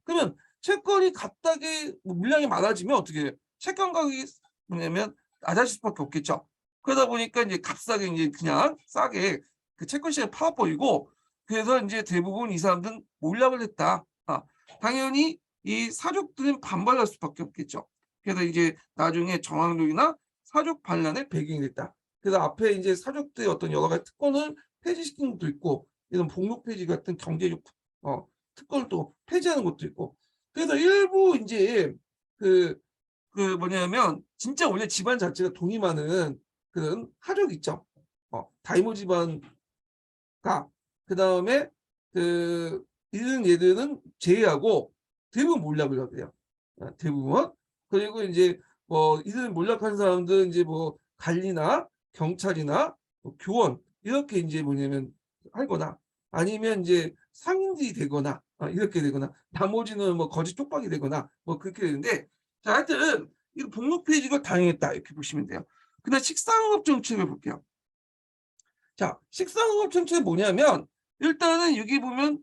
그러면 채권이 값싸게 물량이 많아지면 어떻게 해요? 채권 가격이 뭐냐면 낮아질 수밖에 없겠죠. 그러다 보니까 이제 값싸게 이제 그냥 싸게 그 채권 시장에 팔아버리고 그래서 이제 대부분 이 사람들은 몰락을 했다. 당연히 이 사족들은 반발할 수밖에 없겠죠. 그래서 이제 나중에 정황록이나 사족 반란의 배경이 됐다. 그래서 앞에 이제 사족들의 어떤 여러 가지 특권을 폐지시킨 것도 있고 이런 복록 폐지 같은 경제적 특권을 또 폐지하는 것도 있고 그래서 일부 이제 뭐냐면 진짜 원래 집안 자체가 돈이 많은 그런 하족 있죠. 다이모 집안가 그 다음에 이런 얘들은 제외하고 대부분 몰락을 하게 돼요. 대부분. 그리고 이제 이들은 몰락한 사람들은 이제 관리나 경찰이나 교원 이렇게 이제 뭐냐면 하거나 아니면 이제 상인들이 되거나 이렇게 되거나 나머지는 거짓 쪽박이 되거나 그렇게 되는데 자 하여튼 이 복록 폐지가 다행했다 이렇게 보시면 돼요. 근데 식상업 정책을 볼게요. 자 식상업 정책이 뭐냐면 일단은 여기 보면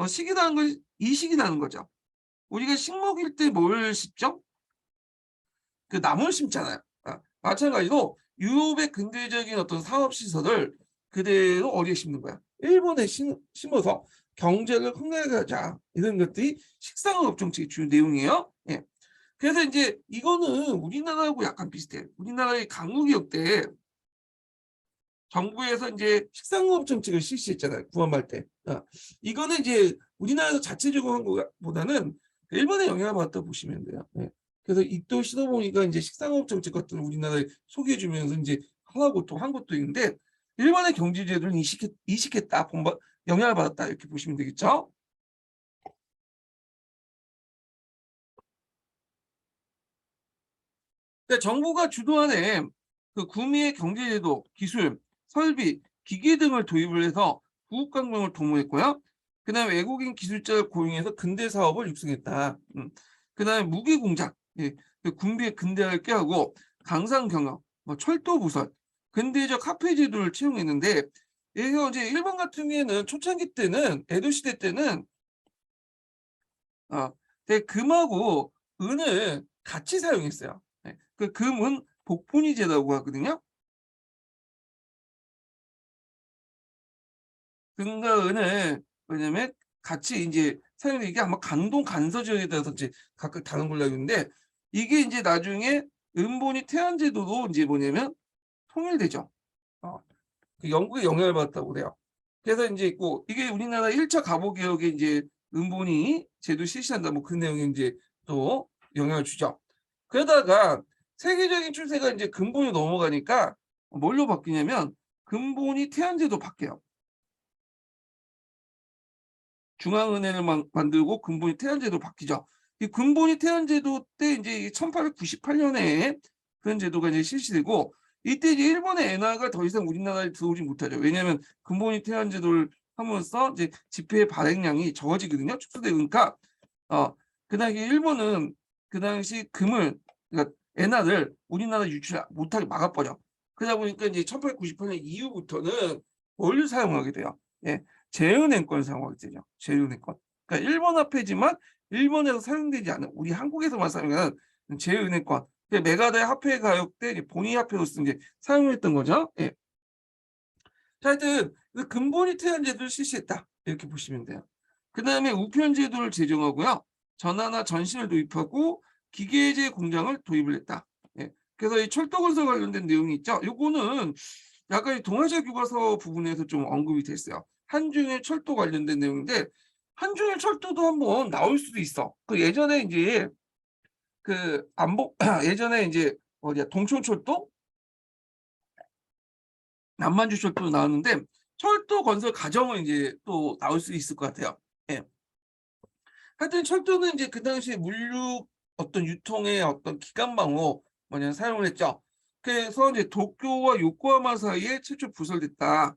식이라는 건 이식이라는 거죠. 우리가 식목일 때 뭘 심죠? 그 나무를 심잖아요. 마찬가지로 유럽의 근대적인 어떤 사업 시설을 그대로 어디에 심는 거야? 일본에 심어서 경제를 흥하게 하자. 이런 것들이 식상업 정책의 주요 내용이에요. 예. 그래서 이제 이거는 우리나라하고 약간 비슷해요. 우리나라의 강국이역 때 정부에서 이제 식상업 정책을 실시했잖아요. 구한말 때. 이거는 이제 우리나라에서 자체적으로 한 것보다는 일본에 영향을 받았다고 보시면 돼요. 네. 그래서 이또 시다 보니까 이제 식상업 정책 같은 우리나라에 소개해주면서 이제 하고 또 한 것도 있는데 일본의 경제제도는 이식했다, 영향을 받았다 이렇게 보시면 되겠죠. 그러니까 정부가 주도하는 그 구미의 경제제도, 기술, 설비, 기계 등을 도입을 해서 부국강병을 도모했고요. 그다음에 외국인 기술자를 고용해서 근대 사업을 육성했다. 그다음에 무기 공장, 예, 그 군비의 근대화를 꾀하고 강상 경영, 뭐 철도 부설, 근대적 화폐 제도를 채용했는데 여기서 이제 일본 같은 경우에는 초창기 때는 에도 시대 때는 되게 금하고 은을 같이 사용했어요. 네. 그 금은 복분위 제도라고 하거든요. 금과 은을 왜냐면 같이 인제 사용해 이게 아마 강동 간서 지역에 따라서 이제 각각 다른 걸로 알고 있는데 이게 인제 나중에 은본위 태안 제도로 인제 뭐냐면 통일되죠. 어. 그 영국의 영향을 받았다고 그래요. 그래서 인제 있고 이게 우리나라 1차 갑오 개혁에 인제 은본위 제도 실시한다 뭐 그 내용이 인제 또 영향을 주죠. 그러다가 세계적인 추세가 인제 근본으로 넘어가니까 뭘로 바뀌냐면 근본이 태안제도 바뀌어요. 중앙은행을 만들고 근본이 태안제도로 바뀌죠. 이 근본이 태안제도 때 인제 1898 년에 그런 제도가 이제 실시되고 이때 이제 일본의 엔화가 더 이상 우리나라에 들어오지 못하죠. 왜냐하면 근본이 태안제도를 함으로써 이제 지폐의 발행량이 적어지거든요. 축소되니까 그 당시 일본은 그 당시 금을 그러니까 엔화를 우리나라 유출 못하게 막아버려. 그러다 보니까 이제 1898년 이후부터는 뭘 사용하게 돼요? 예. 제은행권을 사용하게 되죠. 제은행권. 그러니까 일본 화폐지만 일본에서 사용되지 않는 우리 한국에서만 사용하는 제은행권. 메가다의 화폐 가격 때 이제 본위 화폐로서 이제 사용했던 거죠. 예. 자, 하여튼 그 근본이 태안 제도를 실시했다. 이렇게 보시면 돼요. 그다음에 우편 제도를 제정하고요. 전화나 전신을 도입하고 기계제 공장을 도입을 했다. 예. 그래서 이 철도 건설 관련된 내용이 있죠. 요거는 약간 이 동아시아 교과서 부분에서 좀 언급이 됐어요. 한중일 철도 관련된 내용인데 한중일 철도도 한번 나올 수도 있어. 그 예전에 인제 그 안보 예전에 인제 어디야 동촌철도, 남만주철도 나왔는데 철도 건설 과정은 인제 또 나올 수 있을 것 같아요. 예. 하여튼 철도는 인제 그 당시에 물류 어떤 유통의 어떤 기관망으로 뭐냐 사용을 했죠. 그래서 이제 도쿄와 요코하마 사이에 최초 부설됐다.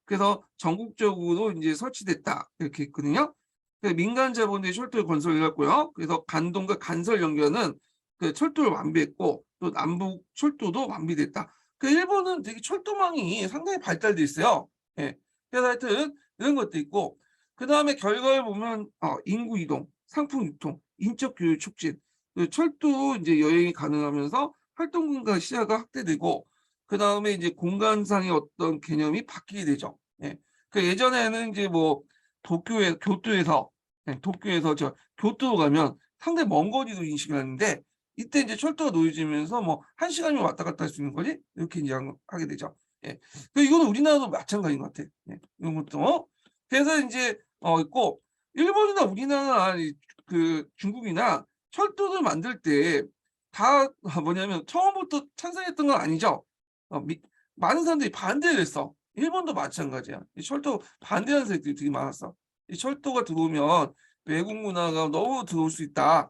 그래서 전국적으로 인제 설치됐다. 이렇게 했거든요. 그 민간 자본들이 철도를 건설을 했고요. 그래서 간동과 간설 연결은 그 철도를 완비했고 또 남북 철도도 완비됐다. 그 일본은 되게 철도망이 상당히 발달돼 있어요. 예. 그래서 하여튼 이런 것도 있고 그다음에 결과를 보면 인구 이동, 상품 유통, 인적 교류 촉진, 그 철도 인제 여행이 가능하면서 활동 공간 시야가 확대되고 그다음에 이제 공간상의 어떤 개념이 바뀌게 되죠. 예. 그 예전에는 이제 뭐 교토에서 도쿄에서 교토로 가면 상당히 먼 거리로 인식을 하는데 이때 이제 철도가 놓여지면서 뭐 1 시간이면 왔다 갔다 할 수 있는 거리 이렇게 이제 하게 되죠. 예. 이거는 우리나라도 마찬가지인 것 같아. 예. 이런 것도. 그래서 인제 있고 일본이나 우리나라 그 중국이나 철도를 만들 때 다 뭐냐면 처음부터 찬성했던 건 아니죠. 미 많은 사람들이 반대를 했어. 일본도 마찬가지야. 이 철도 반대하는 사람들이 되게 많았어. 이 철도가 들어오면 외국 문화가 너무 들어올 수 있다.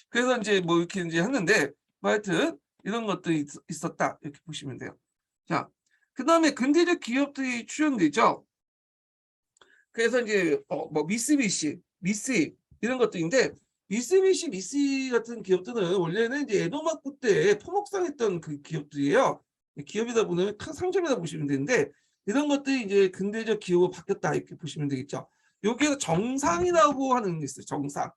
그래서 인제 뭐 이렇게 인제 했는데 뭐 하여튼 이런 것들이 있었다. 이렇게 보시면 돼요. 자, 그다음에 근대적 기업들이 출연되죠. 그래서 인제 뭐 미쓰비시, 미쓰이 이런 것들인데 미쓰비시 같은 기업들은 원래는 이제 에도마코 때 포목상했던 그 기업들이에요. 기업이다 보면 큰 상점이다 보시면 되는데 이런 것들이 이제 근대적 기업으로 바뀌었다 이렇게 보시면 되겠죠. 여기에서 정상이라고 하는 게 있어요. 정상.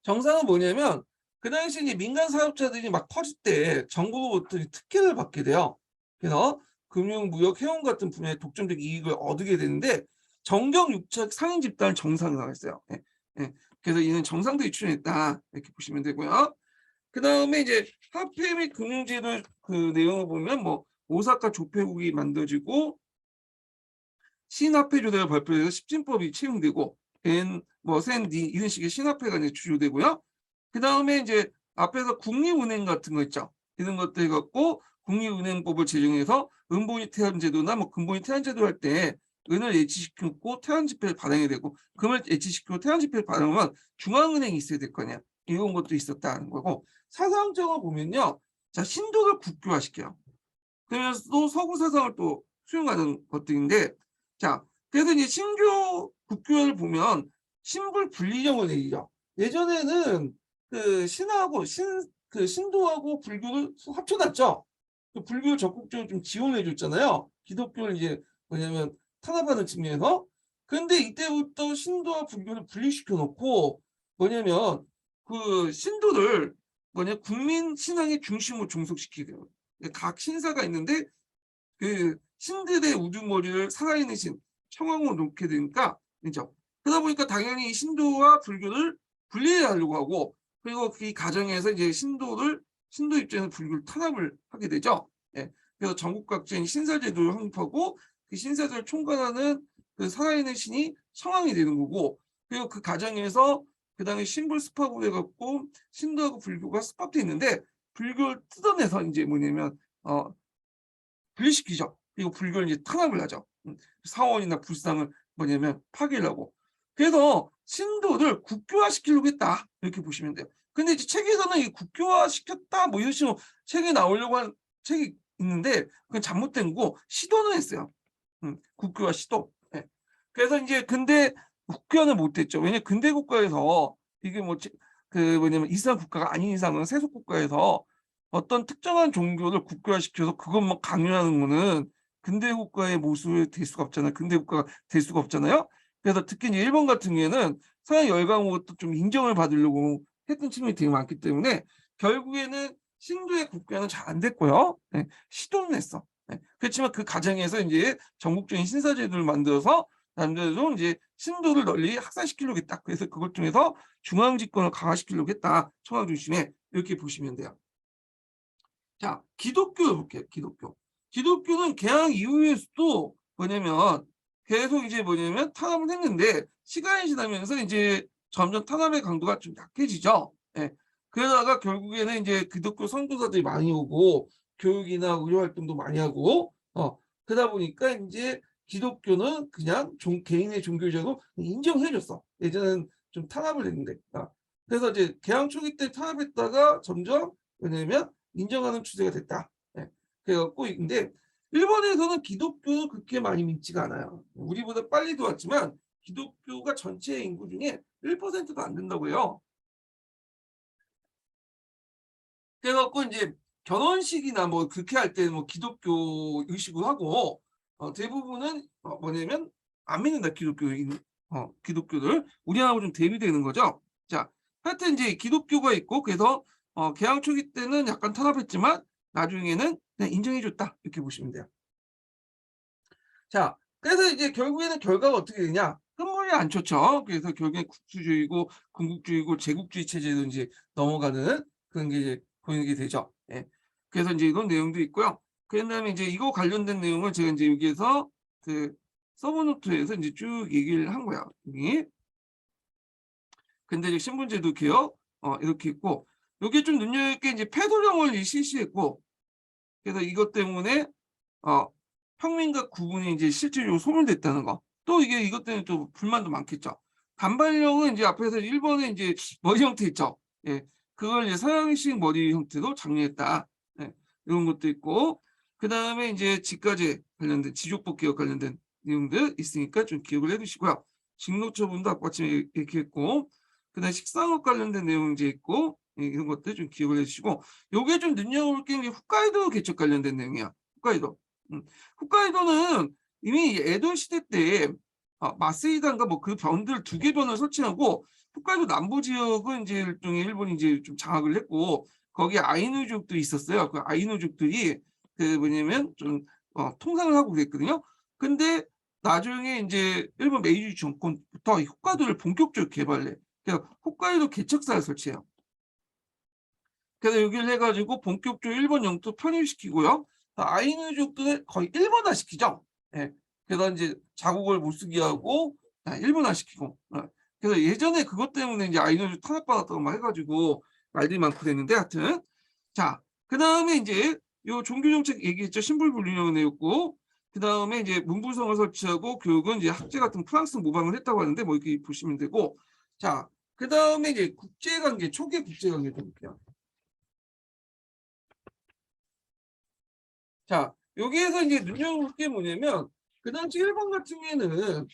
정상은 뭐냐면 그 당시에 이제 민간 사업자들이 막 터질 때 정부로부터 특혜를 받게 돼요. 그래서 금융, 무역, 해운 같은 분야의 독점적 이익을 얻게 되는데 정경유착 상인 집단을 정상이라고 했어요. 예. 예. 그래서 이는 정상들이 출연했다 이렇게 보시면 되고요. 그다음에 이제 화폐 및 금융제도 그 내용을 보면 뭐 오사카 조폐국이 만들어지고 신화폐 조례가 발표돼서 십진법이 채용되고 뭐 샌디 이런 식의 신화폐가 이제 주요되고요. 그다음에 이제 앞에서 국립은행 같은 거 있죠. 이런 것들 해 갖고 국립은행법을 제정해서 은본위 태안제도나 뭐 금본위 태안제도 할 때 은을 예치시키고 태안지폐를 발행해야 되고 금을 예치시키고 태안지폐를 발행하면 중앙은행이 있어야 될 거 아니야. 이런 것도 있었다는 거고 사상적으로 보면요. 자, 신도를 국교화시켜요. 그러면서 또 서구 사상을 또 수용하는 것들인데 자, 그래서 이제 신교 국교를 보면 신불 분리령을 내리죠. 예전에는 그 신하고 그 신도하고 불교를 합쳐놨죠. 그 불교를 적극적으로 좀 지원해 줬잖아요. 기독교를 이제 뭐냐면 탄압하는 측면에서. 근데 이때부터 신도와 불교를 분리시켜 놓고 뭐냐면 그 신도를 국민 신앙의 중심으로 종속시키게요. 각 신사가 있는데 그 신들의 우두머리를 살아있는 신 청왕으로 놓게 되니까 그죠. 그러다 보니까 당연히 신도와 불교를 분리하려고 하고 그리고 그 과정에서 이제 신도 입장에서 불교를 탄압을 하게 되죠. 예. 그래서 전국 각지에 신사제도를 확립하고 그 신사제를 총괄하는 그 살아있는 신이 청왕이 되는 거고 그리고 그 과정에서 그 당시 신불 습합으로 해갖고 신도하고 불교가 습합돼 있는데 불교를 뜯어내서 이제 뭐냐면 분리시키죠. 그리고 불교를 이제 탄압을 하죠. 사원이나 불상을 뭐냐면 파괴를 하고. 그래서 신도를 국교화시키려고 했다. 이렇게 보시면 돼요. 근데 이제 책에서는 이 국교화시켰다 뭐 이런 식으로 책에 나오려고 한 책이 있는데 그건 잘못된 거고 시도는 했어요. 국교화 시도. 예. 그래서 이제 근데 국교화는 못했죠. 왜냐면 근대 국가에서 이게 그 뭐냐면 이슬람 국가가 아닌 이상은 세속 국가에서 어떤 특정한 종교를 국교화시켜서 그것만 강요하는 거는 근대 국가의 모습이 될 수가 없잖아요. 근대 국가가 될 수가 없잖아요. 그래서 특히 이제 일본 같은 경우에는 서양 열강으로부터 좀 인정을 받으려고 했던 측면이 되게 많기 때문에 결국에는 신도의 국교화는 잘 안 됐고요. 네, 시도는 했어. 네, 그렇지만 그 과정에서 이제 전국적인 신사제도를 만들어서 남들도 이제 신도를 널리 확산시키려고 했다. 그래서 그걸 통해서 중앙 집권을 강화시키려고 했다. 청왕 중심에 이렇게 보시면 돼요. 자, 기독교를 볼게요. 기독교는 개항 이후에서도 뭐냐면 계속 이제 뭐냐면 탄압을 했는데 시간이 지나면서 이제 점점 탄압의 강도가 좀 약해지죠. 예. 그러다가 결국에는 이제 기독교 선교사들이 많이 오고 교육이나 의료 활동도 많이 하고 그러다 보니까 이제 기독교는 그냥 개인의 종교적으로 인정해줬어. 예전에는 좀 탄압을 했는데. 그래서 이제 개항 초기 때 탄압했다가 점점 뭐냐면 인정하는 추세가 됐다. 예. 그래갖고 근데 일본에서는 기독교는 그렇게 많이 믿지가 않아요. 우리보다 빨리 들어왔지만 기독교가 전체 인구 중에 1%도 안 된다고 해요. 그래갖고 이제 결혼식이나 뭐 그렇게 할 때 뭐 기독교 의식을 하고 대부분은 뭐냐면 안 믿는다 기독교를 우리하고 좀 대비되는 거죠. 자, 하여튼 이제 기독교가 있고 그래서 개항 초기 때는 약간 탄압했지만 나중에는 그냥 인정해줬다 이렇게 보시면 돼요. 자, 그래서 이제 결국에는 결과가 어떻게 되냐? 끝물이 안 좋죠. 그래서 결국엔 국수주의고 군국주의고 제국주의 체제로 이제 넘어가는 그런 게 이제 보이게 되죠. 예. 그래서 이제 이런 내용도 있고요. 그다음에 이제 이거 관련된 내용을 제가 이제 여기에서 그 서브노트에서 이제 쭉 얘기를 한 거야. 여기 근대적 신분제도 개혁 이렇게 있고 여기 좀 눈여겨볼 이제 패도령을 실시했고 그래서 이것 때문에 어, 평민과 구분이 이제 실질적으로 소멸됐다는 거. 또 이게 이것 때문에 또 불만도 많겠죠. 단발령은 이제 앞에서 일본의 이제 머리 형태 있죠. 예, 그걸 이제 서양식 머리 형태로 장려했다. 예, 이런 것도 있고, 그 다음에 이제 지가제 관련된 지족법 개혁 관련된 내용들 있으니까 좀 기억을 해두시고요. 직노처분도 아까 아침에 얘기했고, 그다음 식상업 관련된 내용 이제 있고, 예, 이런 것들 좀 기억을 해주시고, 요게 좀 눈여겨볼 게 홋카이도 개척 관련된 내용이야. 홋카이도. 홋카이도는 이미 에도 시대 때 마쓰이단가 뭐 그 변들 2개 변을 설치하고 홋카이도 남부 지역은 이제 일종의 일본이 이제 좀 장악을 했고 거기에 아이누족들이 있었어요. 그 아이누족들이 그 뭐냐면 좀 통상을 하고 그랬거든요. 근데 나중에 이제 일본 메이지 정권부터 이 홋카이도를 본격적으로 개발해. 그래서 홋카이도 개척사를 설치해요. 그래서 여기를 해가지고 본격적으로 일본 영토 편입시키고요. 아이누족들을 거의 일본화 시키죠. 예. 그래서 이제 자국을 못 쓰게 하고 일본화 시키고. 그래서 예전에 그것 때문에 이제 아이누족 탄압받았다고 막 해가지고 말들이 많고 그랬는데 하여튼 자, 그 다음에 이제 요 종교정책 얘기했죠. 신불분리위원회였고 그 다음에 이제 문부성을 설치하고 교육은 이제 학제 같은 프랑스 모방을 했다고 하는데 뭐 이렇게 보시면 되고 자, 그 다음에 이제 국제관계 초기 국제관계 좀 볼게요. 자, 여기에서 이제 눈여겨볼 게 뭐냐면, 그 당시 일본 같은 경우에는,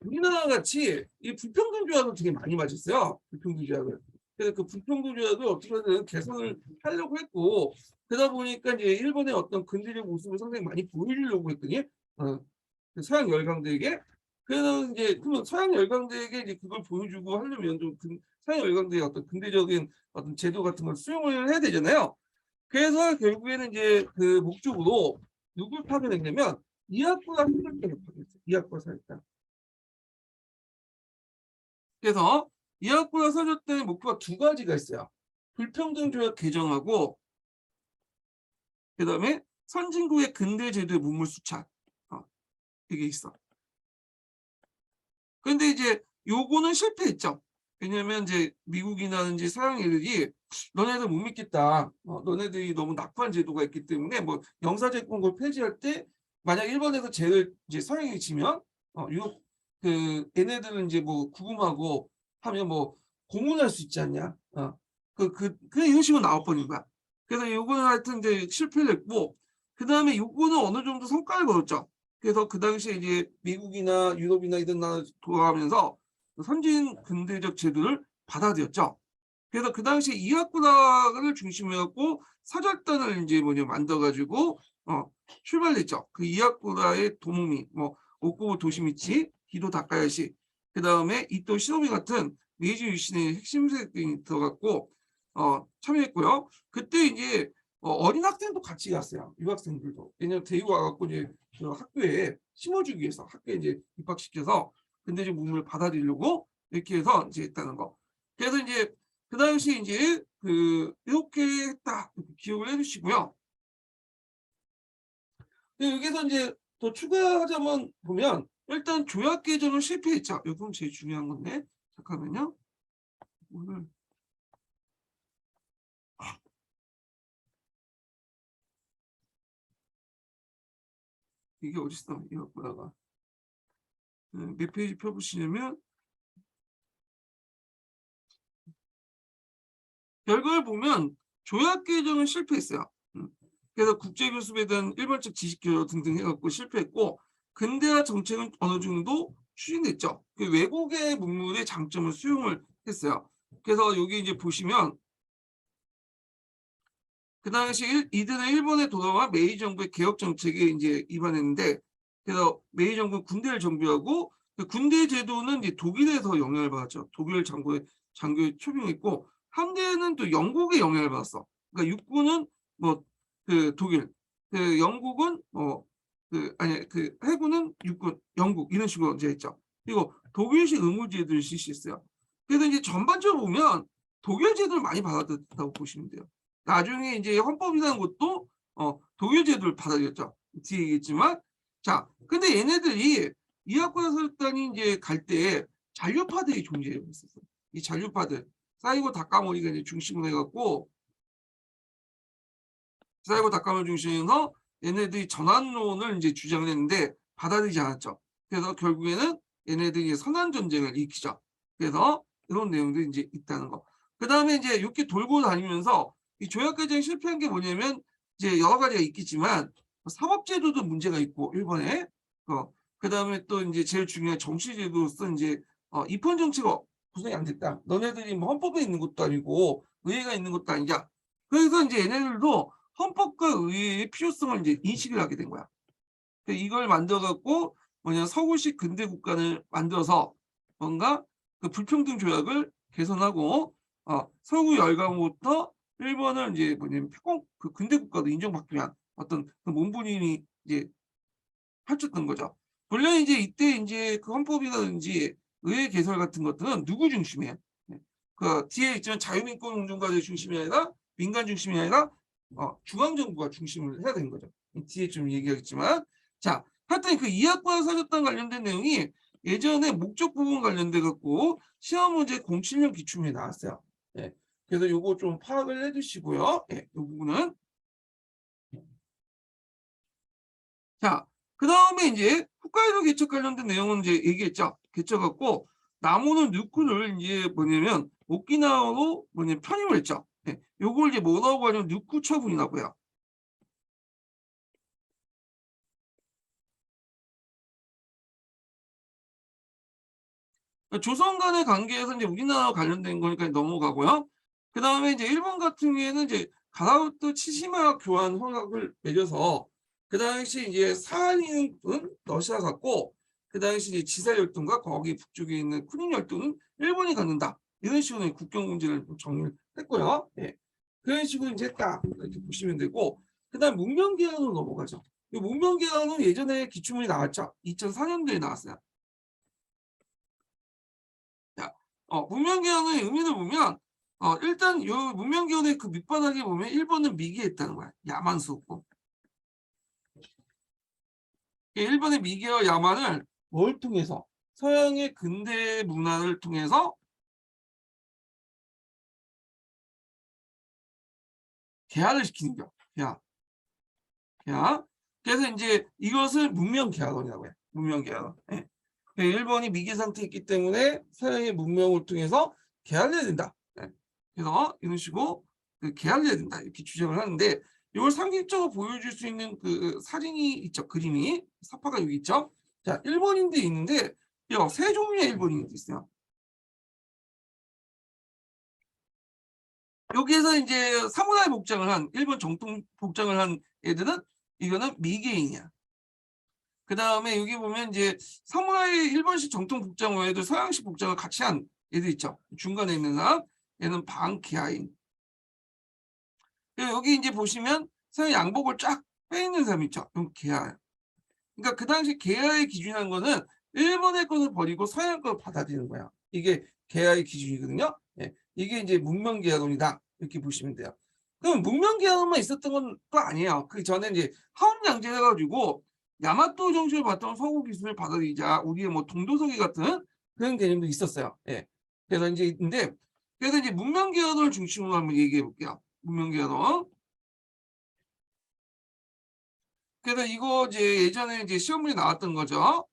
우리나라 같이 이 불평등 조약을 되게 많이 맞았어요. 불평등 조약을. 그래서 그 불평등 조약을 어떻게든 개선을 하려고 했고, 그러다 보니까 이제 일본의 어떤 근대적 모습을 상당히 많이 보여주려고 했더니 그 서양 열강대에게, 그래서 이제 그러면 서양 열강대에게 이제 그걸 보여주고 하려면 좀 서양 열강대의 어떤 근대적인 어떤 제도 같은 걸 수용을 해야 되잖아요. 그래서 결국에는 이제 그 목적으로 누굴 파견했냐면 이하쿠라 사절단을 파견했어요. 이하쿠라 사절단. 그래서 이하쿠라 사절단의 목표가 두 가지가 있어요. 불평등 조약 개정하고, 그다음에 선진국의 근대 제도의 문물 수찬. 이게 있어. 근데 이제 요거는 실패했죠. 왜냐면 이제 미국이나 서양 애들이 너네들 못 믿겠다. 너네들이 너무 낙후한 제도가 있기 때문에 뭐 영사제국을 폐지할 때 만약 일본에서 죄를 이제 서양이 지면 유럽 그 얘네들은 이제 뭐 구금하고 하면 뭐 고문할 수 있지 않냐. 이런 식으로 나올 뻔인 거야. 그래서 요거는 하여튼 이제 실패를 했고, 그 다음에 요거는 어느 정도 성과를 거뒀죠. 그래서 그 당시에 이제 미국이나 유럽이나 이런 나라 돌아가면서 선진 근대적 제도를 받아들였죠. 그래서 그 당시에 이하쿠라를 중심으로 해갖고 사절단을 이제 만들어가지고 출발했죠. 그 이하쿠라의 도모미, 뭐 오쿠보 도시미치, 히도 다카야시, 그 다음에 이토 시노미 같은 메이지 유신의 핵심 세력이 들어갔고 참여했고요. 그때 이제 어린 학생도 같이 갔어요. 유학생들도. 왜냐면 데리고 와갖고 이제 그 학교에 심어주기 위해서 학교에 이제 입학시켜서 근대적 문물을 받아들이려고 이렇게 해서 이제 했다는 거. 그래서 이제 그 당시 이제 이렇게 했다 기억을 해주시고요. 여기서 이제 더 추가하자면 보면 일단 조약 개정은 실패했죠. 이건 제일 중요한 건데 잠깐만요. 오늘 이게 어딨어? 이거 보다가 몇 페이지 펴보시냐면 결과를 보면 조약 개정은 실패했어요. 그래서 국제교섭에 대한 일반적 지식 교류 등등 해갖고 실패했고, 근대화 정책은 어느 정도 추진했죠. 그 외국의 문물의 장점을 수용을 했어요. 그래서 여기 이제 보시면 그 당시 이들은 일본에 돌아와 메이 정부의 개혁 정책에 이제 입안했는데, 그래서 메이 정부 군대를 정비하고 그 군대 제도는 이제 독일에서 영향을 받았죠. 독일 장교에 초빙했고, 함대는 또 영국의 영향을 받았어. 그러니까 육군은 뭐 그 독일, 그 영국은 해군은 육군, 영국 이런 식으로 이제 했죠. 그리고 독일식 의무제도를 실시했어요. 그래서 이제 전반적으로 보면 독일 제도를 많이 받아들였다고 보시면 돼요. 나중에 이제 헌법이라는 것도 독일 제도를 받아들였죠. 뒤에 얘기했지만, 자, 근데 얘네들이 이하쿠라 설단이 이제 갈 때 잔류파들이 존재하고 있었어요. 이 잔류파들 사이고 다카모리가 이제 중심으로 해갖고 사이고 다카모리 중심에서 얘네들이 전환론을 이제 주장을 했는데 받아들이지 않았죠. 그래서 결국에는 얘네들이 선한 전쟁을 일으키죠. 그래서 이런 내용들이 이제 있다는 거. 그 다음에 이제 이렇게 돌고 다니면서 이 조약 개정이 실패한 게 뭐냐면 이제 여러 가지가 있겠지만 사법제도도 문제가 있고 일본에 그 다음에 또 이제 제일 중요한 정치제도로서 이제 입헌 정치가 구성이 안 됐다. 너네들이 뭐 헌법에 있는 것도 아니고 의회가 있는 것도 아니냐. 그래서 이제 얘네들도 헌법과 의회의 필요성을 이제 인식을 하게 된 거야. 이걸 만들어갖고 서구식 근대 국가를 만들어서 뭔가 그 불평등 조약을 개선하고 서구 열강으로부터 일본을 이제 그 근대 국가도 인정받기 위한 어떤 그 몸부림이 이제 펼쳤던 거죠. 물론 이제 이때 이제 그 헌법이라든지 의회 개설 같은 것들은 누구 중심이에요? 그 뒤에 있지만 자유민권 운동가들 중심이 아니라 민간 중심이 아니라 중앙정부가 중심을 해야 되는 거죠. 뒤에 좀 얘기하겠지만, 자, 하여튼 그 이학과 사절단 관련된 내용이 예전에 목적 부분 관련돼 갖고 시험 문제 07년 기출문에 나왔어요. 예. 그래서 요거 좀 파악을 해두시고요. 예, 이 부분은. 자, 그 다음에 이제 홋카이도 개척 관련된 내용은 이제 얘기했죠. 개척했고, 나무는 누쿠를 이제 뭐냐면 오키나와로 편입을 했죠. 예, 요걸 이제 뭐라고 하냐면 누쿠 처분이라고 해요. 조선 간의 관계에서 이제 우리나라와 관련된 거니까 넘어가고요. 그다음에 이제 일본 같은 경우에는 이제 가라우트 치시마 교환 허락을 내려서 그 당시 이제 사할린 러시아 갖고 그 당시 이제 지사 열도가 거기 북쪽에 있는 쿠닌 열도는 일본이 갖는다. 이런 식으로 국경 문제를 좀 정리를 했고요. 예. 그런 식으로 이제 했다. 이렇게 보시면 되고 그다음 문명개헌으로 넘어가죠. 이 문명개헌은 예전에 기출문이 나왔죠. 2004년도에 나왔어요. 자, 문명개헌의 의미를 보면 일단 요 문명개헌의 그 밑바닥에 보면 일본은 미개했다는 거야. 야만수 없고. 일본의 미개와 야만을 뭘 통해서? 서양의 근대 문화를 통해서 개화를 시키는 거야. 개화. 개화. 그래서 이제 이것을 문명개화론이라고 해. 문명개화론. 예. 일본이 미개 상태에 있기 때문에 서양의 문명을 통해서 개화를 해야 된다. 예. 그래서 이런 식으로 그 개화를 해야 된다. 이렇게 주장을 하는데 이걸 상징적으로 보여줄 수 있는 그 사진이 있죠. 그림이. 사파가 여기 있죠. 자, 일본인들이 있는데 세 종류의 일본인들이 있어요. 여기에서 이제 사무라이 복장을 한 일본 정통 복장을 한 애들은 이거는 미개인이야. 그 다음에 여기 보면 이제 사무라이 일본식 정통 복장 외에도 서양식 복장을 같이 한 애들 있죠. 중간에 있는 사람 얘는 반개화인. 여기 이제 보시면 서양 양복을 쫙 빼있는 사람 있죠. 그럼 개화. 그러니까 그 당시 개화의 기준이라는 거는 일본의 것을 버리고 서양 것을 받아들이는 거야. 이게 개화의 기준이거든요. 예. 이게 이제 문명개화론이다. 이렇게 보시면 돼요. 그럼 문명개화론만 있었던 건 또 아니에요. 그 전에 이제 하원양제 해가지고 야마토 정신을 바탕 서구 기술을 받아들이자 우리의 뭐 동도서기 같은 그런 개념도 있었어요. 예. 그래서 이제 그래서 이제 문명개화론을 중심으로 한번 얘기해 볼게요. 문명개화론. 그래서 이거 이제 예전에 이제 시험문제 나왔던 거죠.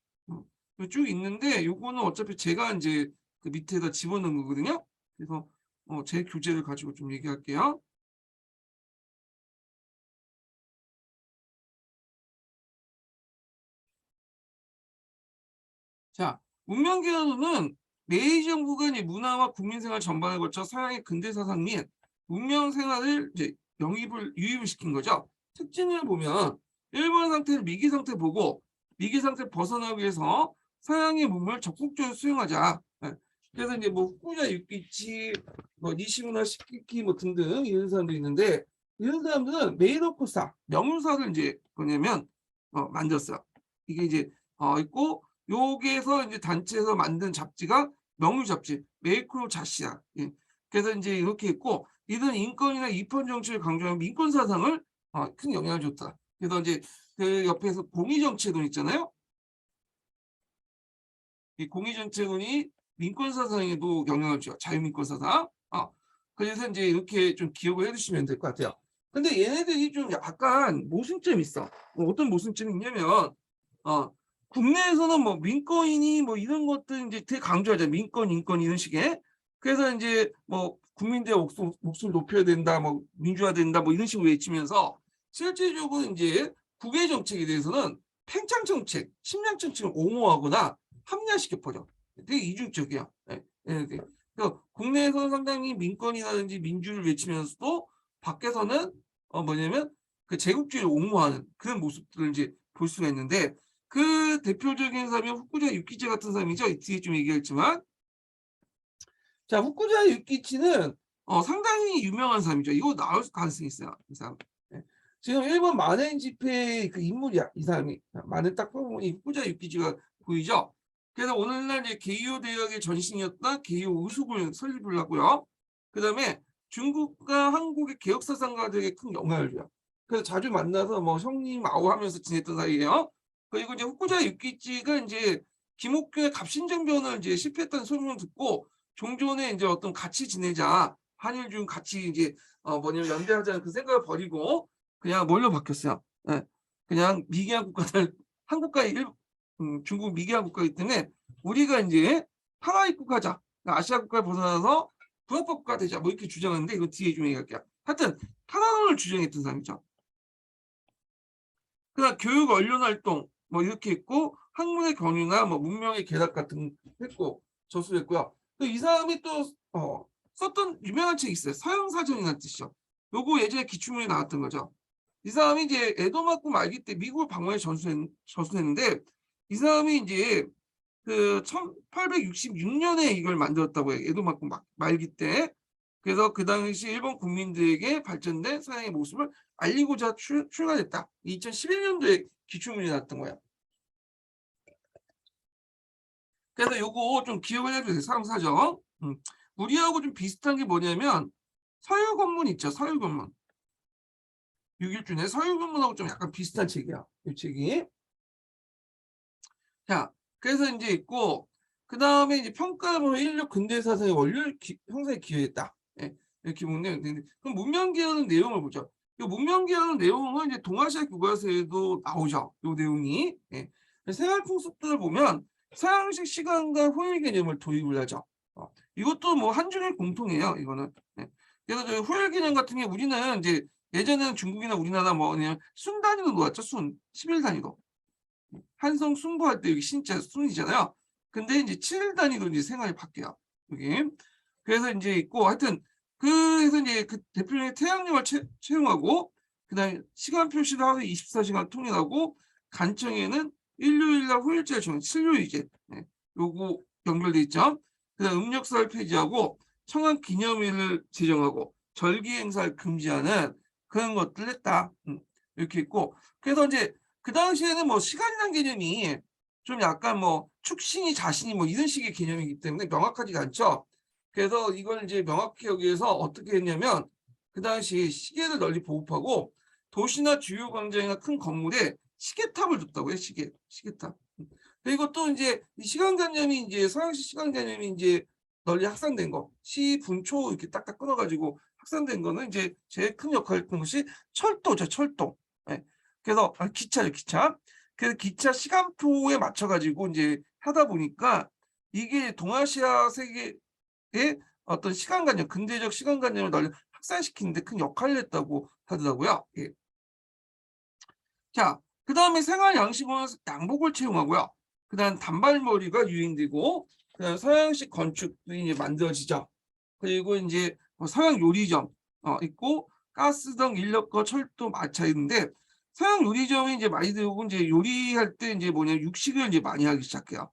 쭉 있는데 요거는 어차피 제가 이제 그 밑에다 집어넣은 거거든요. 그래서 제 교재를 가지고 좀 얘기할게요. 자, 문명개헌은 메이지 정부가 이제 문화와 국민생활 전반을 거쳐 서양의 근대 사상 및 문명 생활을 이제 유입을 시킨 거죠. 특징을 보면 일본 상태를 미기 상태 보고 미기 상태 벗어나기 위해서 서양의 문물을 적극적으로 수용하자. 예. 그래서 이제 뭐 후쿠야 유키치, 뭐 니시무라 시키키 뭐 등등 이런 사람도 있는데 이런 사람들은 메이도코사 명문사를 이제 뭐냐면 만들었어요. 이게 이제 있고 여기에서 이제 단체에서 만든 잡지가 명류 잡지 메이크로 자시야. 예. 그래서 이제 이렇게 있고 이들은 인권이나 입헌 정치를 강조하는 민권 사상을 큰 영향을 줬다. 그래서 이제 그 옆에서 공의 정치론 있잖아요. 이 공의 정치론이 민권 사상에도 영향을 줘. 자유민권 사상. 그래서 이제 이렇게 좀 기억을 해두시면 될 것 같아요. 근데 얘네들이 좀 약간 모순점이 있어. 어떤 모순점이 있냐면 국내에서는 뭐 민권이니 뭐 이런 것들 이제 되게 강조하죠. 민권, 인권 이런 식의. 그래서 이제 뭐 국민들의 목소리 높여야 된다, 뭐 민주화 된다, 뭐 이런 식으로 외치면서 실질적으로 이제 국외 정책에 대해서는 팽창 정책, 침략 정책을 옹호하거나 합리화시켜 버려. 되게 이중적이야. 네. 네. 그래서 국내에서는 상당히 민권이라든지 민주를 외치면서도 밖에서는 뭐냐면 그 제국주의를 옹호하는 그런 모습들을 이제 볼 수가 있는데 그 대표적인 사람이 후쿠자 유키치 같은 사람이죠. 뒤에 좀 얘기했지만 자 후쿠자 유키치는 상당히 유명한 사람이죠. 이거 나올 가능성이 있어요. 이 사람. 네. 지금 일본 만행 집회 그 인물이야. 이 사람이 만행 딱 보면 이 후쿠자 유키치가 보이죠. 그래서 오늘날 이제 게이오 대학의 전신이었던 게이오 의숙을 설립을 하고요. 그다음에 중국과 한국의 개혁 사상가들에게 큰 영향을 줘요. 그래서 자주 만나서 뭐 형님 아우 하면서 지냈던 사이예요. 그리고 이제 후쿠자 유키치가 이제 김옥규의 갑신정변을 이제 실패했다는 소문을 듣고 종전에 이제 어떤 같이 지내자 한일 중 같이 이제 뭐냐면 연대하자는 그 생각을 버리고 그냥 뭘로 바뀌었어요. 예. 그냥 미개한 국가들 한국과 중국 미개한 국가이기 때문에 우리가 이제 하나 입국하자. 아시아 국가를 벗어나서 분업화 국가 되자. 뭐 이렇게 주장하는데 이거 뒤에 좀 얘기할게요. 하여튼 하나론을 주장했던 사람이죠. 그다음 교육 언론 활동 뭐 이렇게 있고 학문의 경유나 뭐 문명의 계략 같은 했고 저수했고요. 또 이 사람이 또 썼던 유명한 책이 있어요. 서양사전이라는 뜻이죠. 요거 예전에 기출문에 나왔던 거죠. 이 사람이 이제 에도 맞고 말기 때 미국을 방문해 전수했는데 이 사람이 이제 그 1866년에 이걸 만들었다고 해요. 에도 맞고 말기 때. 그래서 그 당시 일본 국민들에게 발전된 서양의 모습을 알리고자 출간했다. 2011년도에 기출문이 나왔던 거예요. 그래서 요거 좀 기억을 해주세요. 서양사전. 우리하고 좀 비슷한 게 뭐냐면 서유건문 있죠. 서유건문. 6.1주년 서유건문하고 좀 약간 비슷한 책이야. 이 책이. 자, 그래서 이제 있고 그 다음에 이제 평가로 인류 근대사상의 원료 형성에 기여했다. 예, 이렇게 보면 그럼 문명기하는 내용을 보죠. 이 문명기하는 내용은 이제 동아시아 교과서에도 나오죠. 이 내용이. 예. 생활풍습들을 보면 서양식 시간과 후일 개념을 도입을 하죠. 이것도 뭐 한중일 공통이에요. 이거는. 예. 그래서 저 후일 개념 같은 게 우리는 이제 예전에는 중국이나 우리나라 뭐 그냥 순 단위로 놓았죠. 순 11 단위로. 한성 순부할 때 여기 신자 순이잖아요. 근데 이제 7일 단위로 이제 생활이 바뀌어요. 여기. 그래서 이제 있고 하여튼 그래서 이제 그 대표적인 태양력을 채용하고 그다음에 시간 표시를 하루에 24시간 통일하고 간청에는 일요일날 후일제를 정한 7요일제. 네. 요거 연결돼 있죠. 그다음 음력사를 폐지하고 청한 기념일을 제정하고 절기 행사를 금지하는 그런 것들을 했다. 이렇게 있고 그래서 이제 그 당시에는 뭐 시간이라는 개념이 좀 약간 뭐 축신이 자신이 뭐 이런 식의 개념이기 때문에 명확하지가 않죠. 그래서 이걸 이제 명확히 하기 위해서 어떻게 했냐면 그 당시 시계를 널리 보급하고 도시나 주요 광장이나 큰 건물에 시계탑을 뒀다고요. 시계탑. 그리고 또 이제 이 시간 개념이 이제 서양식 시간 개념이 이제 널리 확산된 거, 시, 분, 초 이렇게 딱딱 끊어가지고 확산된 거는 이제 제일 큰 역할을 했던 것이 철도죠, 철도. 예. 그래서 기차죠, 기차. 그래서 기차 시간표에 맞춰가지고 이제 하다 보니까 이게 동아시아 세계의 어떤 시간관념, 근대적 시간관념을 널리 확산시키는데 큰 역할을 했다고 하더라고요. 예. 자, 그 다음에 생활 양식은 양복을 채용하고요. 그 다음 단발머리가 유행되고, 그 다음 서양식 건축들이 이제 만들어지죠. 그리고 이제 뭐 서양 요리점 있고, 가스등 인력거 철도 마차 있는데, 서양 요리점이 이제 많이 들어오고, 이제 요리할 때 이제 뭐냐, 육식을 이제 많이 하기 시작해요.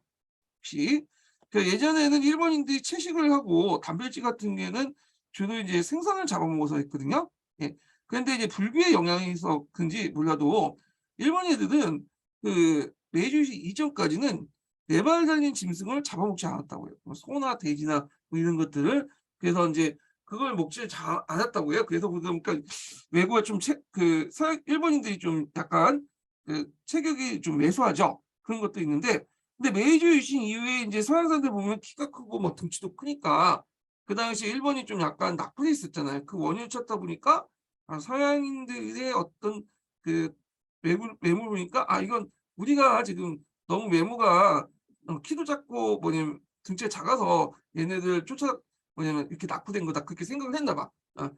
육식. 그 예전에는 일본인들이 채식을 하고, 단백질 같은 경우에는 주로 이제 생선을 잡아먹어서 했거든요. 예. 그런데 이제 불교의 영향이 있어 그런지 몰라도, 일본 애들은 그 메이주시 이전까지는 네 발 달린 짐승을 잡아먹지 않았다고요. 뭐 소나 돼지나 뭐 이런 것들을. 그래서 이제 그걸 먹지 않았다고 해요. 그래서 그러니까 외국에 좀 일본인들이 좀 약간 그 체격이 좀 왜소하죠. 그런 것도 있는데, 근데 메이저 유신 이후에 이제 서양 사람들 보면 키가 크고 뭐 등치도 크니까 그 당시에 일본이 좀 약간 낙후돼 있었잖아요. 그 원인을 찾다 보니까 서양인들의 어떤 그 외모를 보니까 이건 우리가 지금 너무 외모가 키도 작고 뭐냐면 등치가 작아서 얘네들 뭐냐면 이렇게 낙후된 거다 그렇게 생각을 했나 봐.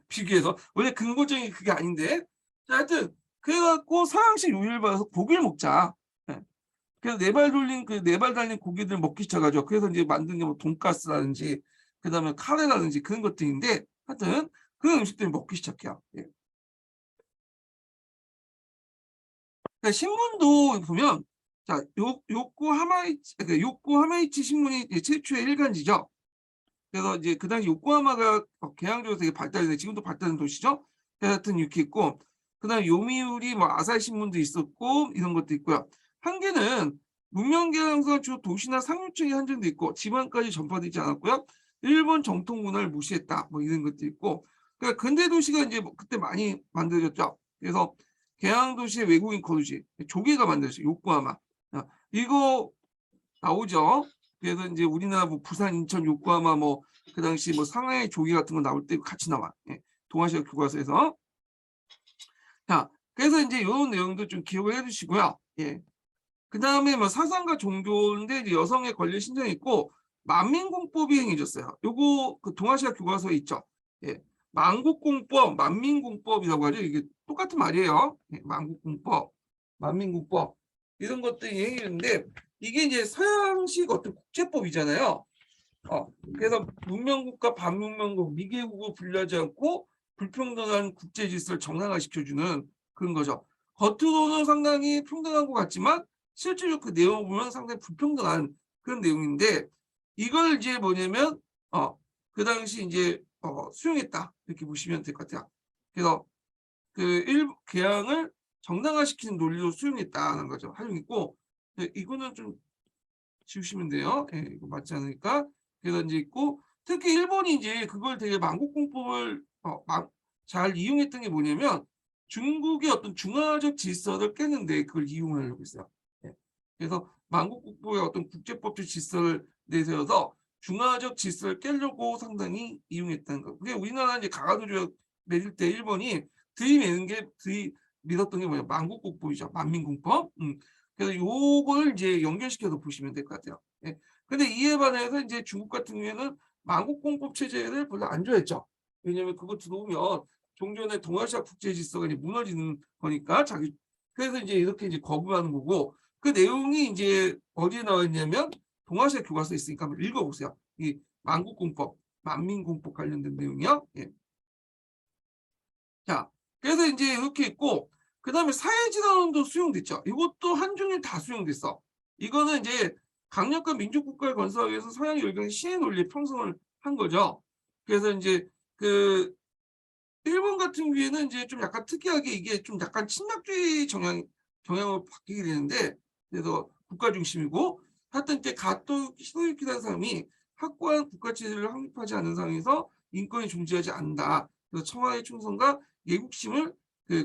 비교해서 원래 근본적인 그게 아닌데. 자, 하여튼 그래갖고 서양식 요리를 받아서 고기를 먹자. 예. 그래서 네 발 달린 고기들 먹기 시작하죠. 그래서 이제 만든 게 뭐 돈가스라든지 그다음에 카레라든지 그런 것들인데 하여튼 그 음식들을 먹기 시작해요. 예. 그러니까 신문도 보면 자, 요코하마이치 신문이 최초의 일간지죠. 그래서 이제 그 당시 요코하마가 개항적으로 되게 발달된 지금도 발달된 도시죠. 하여튼 이렇게 있고 그다음 요미우리 뭐 아사히 신문도 있었고 이런 것도 있고요. 한계는 문명개항선 주 도시나 상류층에 한정돼 있고 지방까지 전파되지 않았고요. 일본 정통 문화를 무시했다 뭐 이런 것도 있고 그러니까 근대 도시가 이제 뭐 그때 많이 만들어졌죠. 그래서 개항 도시의 외국인 거주지 조개가 만들었어요. 요코하마. 이거 나오죠. 그래서 이제 우리나라 뭐 부산, 인천, 요코하마 뭐 그 당시 뭐 상하이 조개 같은 거 나올 때 같이 나와. 예. 동아시아 교과서에서. 자, 그래서 이제 이런 내용도 좀 기억을 해주시고요. 예. 그 다음에 뭐 사상과 종교인데 이제 여성의 권리 신장이 있고 만민공법이 행해졌어요. 요거 그 동아시아 교과서에 있죠. 예. 만국공법, 만민공법이라고 하죠. 이게 똑같은 말이에요. 예. 만국공법, 만민공법 이런 것들이 행해졌는데 이게 이제 서양식 어떤 국제법이잖아요. 그래서 문명국과 반문명국, 미개국을 분리하지 않고 불평등한 국제 질서를 정상화시켜주는 그런 거죠. 겉으로는 상당히 평등한 것 같지만 실제로 그 내용을 보면 상당히 불평등한 그런 내용인데 이걸 이제 뭐냐면 그 당시 이제 수용했다 이렇게 보시면 될 것 같아요. 그래서 그 개항을 정당화시키는 논리로 수용했다는 거죠. 활용했고 이거는 좀 지우시면 돼요. 예, 이거 맞지 않으니까. 그래서 이제 있고 특히 일본이 이제 그걸 되게 만국공법을 잘 이용했던 게 뭐냐면 중국의 어떤 중화적 질서를 깨는데 그걸 이용하려고 했어요. 예. 그래서 만국국보의 어떤 국제법적 질서를 내세워서 중화적 질서를 깨려고 상당히 이용했다는 거. 그게 우리나라 이제 가가도적 내릴 때 일본이 들이밀었던 게 뭐냐 만국국보이죠. 만민공법. 그래서 요걸 이제 연결시켜서 보시면 될 것 같아요. 예. 근데 이에 반해서 이제 중국 같은 경우에는 만국공법 체제를 별로 안 좋아했죠. 왜냐하면 그거 들어오면 종전의 동아시아 국제 질서가 이제 무너지는 거니까 그래서 이제 이렇게 이제 거부하는 거고 그 내용이 이제 어디에 나와 있냐면 동아시아 교과서에 있으니까 한번 읽어보세요. 이 만국공법, 만민공법 관련된 내용이요. 예. 자, 그래서 이제 이렇게 있고 그다음에 사회진화론도 수용됐죠. 이것도 한중일 다 수용됐어. 이거는 이제 강력한 민족국가를 건설하기 위해서 서양 열강의 시의 논리에 편성을 한 거죠. 그래서 이제 그 일본 같은 경우에는 이제 좀 약간 특이하게 이게 좀 약간 침략주의 경향으로 바뀌게 되는데 그래서 국가 중심이고 하여튼 때 가토 히로유키라는 사람이 확고한 국가 체제를 확립하지 않은 상황에서 인권이 존재하지 않는다. 그래서 청와대 충성과 예국심을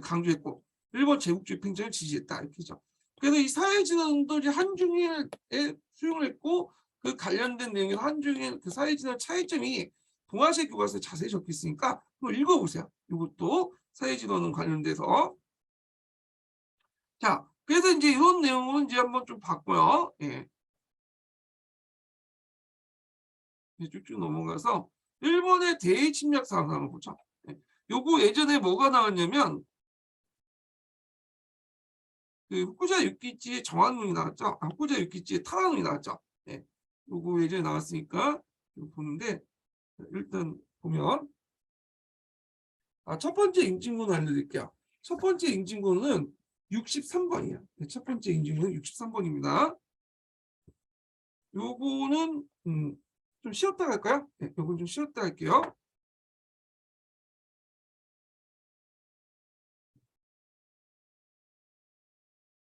강조했고 일본 제국주의 팽창을 지지했다 이렇게죠. 그래서 이 사회진화론도 이제 한중일에 수용을 했고 그 관련된 내용에서 한중일 그 사회진화 차이점이 동아시아 교과서에 자세히 적혀 있으니까 한번 읽어보세요. 이것도 사회진화론 관련돼서. 자, 그래서 이제 이런 내용은 이제 한번 좀 봤고요. 예. 쭉쭉 넘어가서 일본의 대외 침략 사항을 한번 보자. 예. 요거 예전에 뭐가 나왔냐면 그 후쿠자 유키치의 정한론이 나왔죠. 후쿠자 유키치의 타라론이 나왔죠. 예. 요거 예전에 나왔으니까 보는데 일단 보면 첫 번째 인증문을 알려드릴게요. 첫 번째 인증문은 63번이에요. 첫 번째 인증문은 63번입니다. 요거는 좀 쉬었다 할까요? 네, 요건 좀 쉬었다 할게요.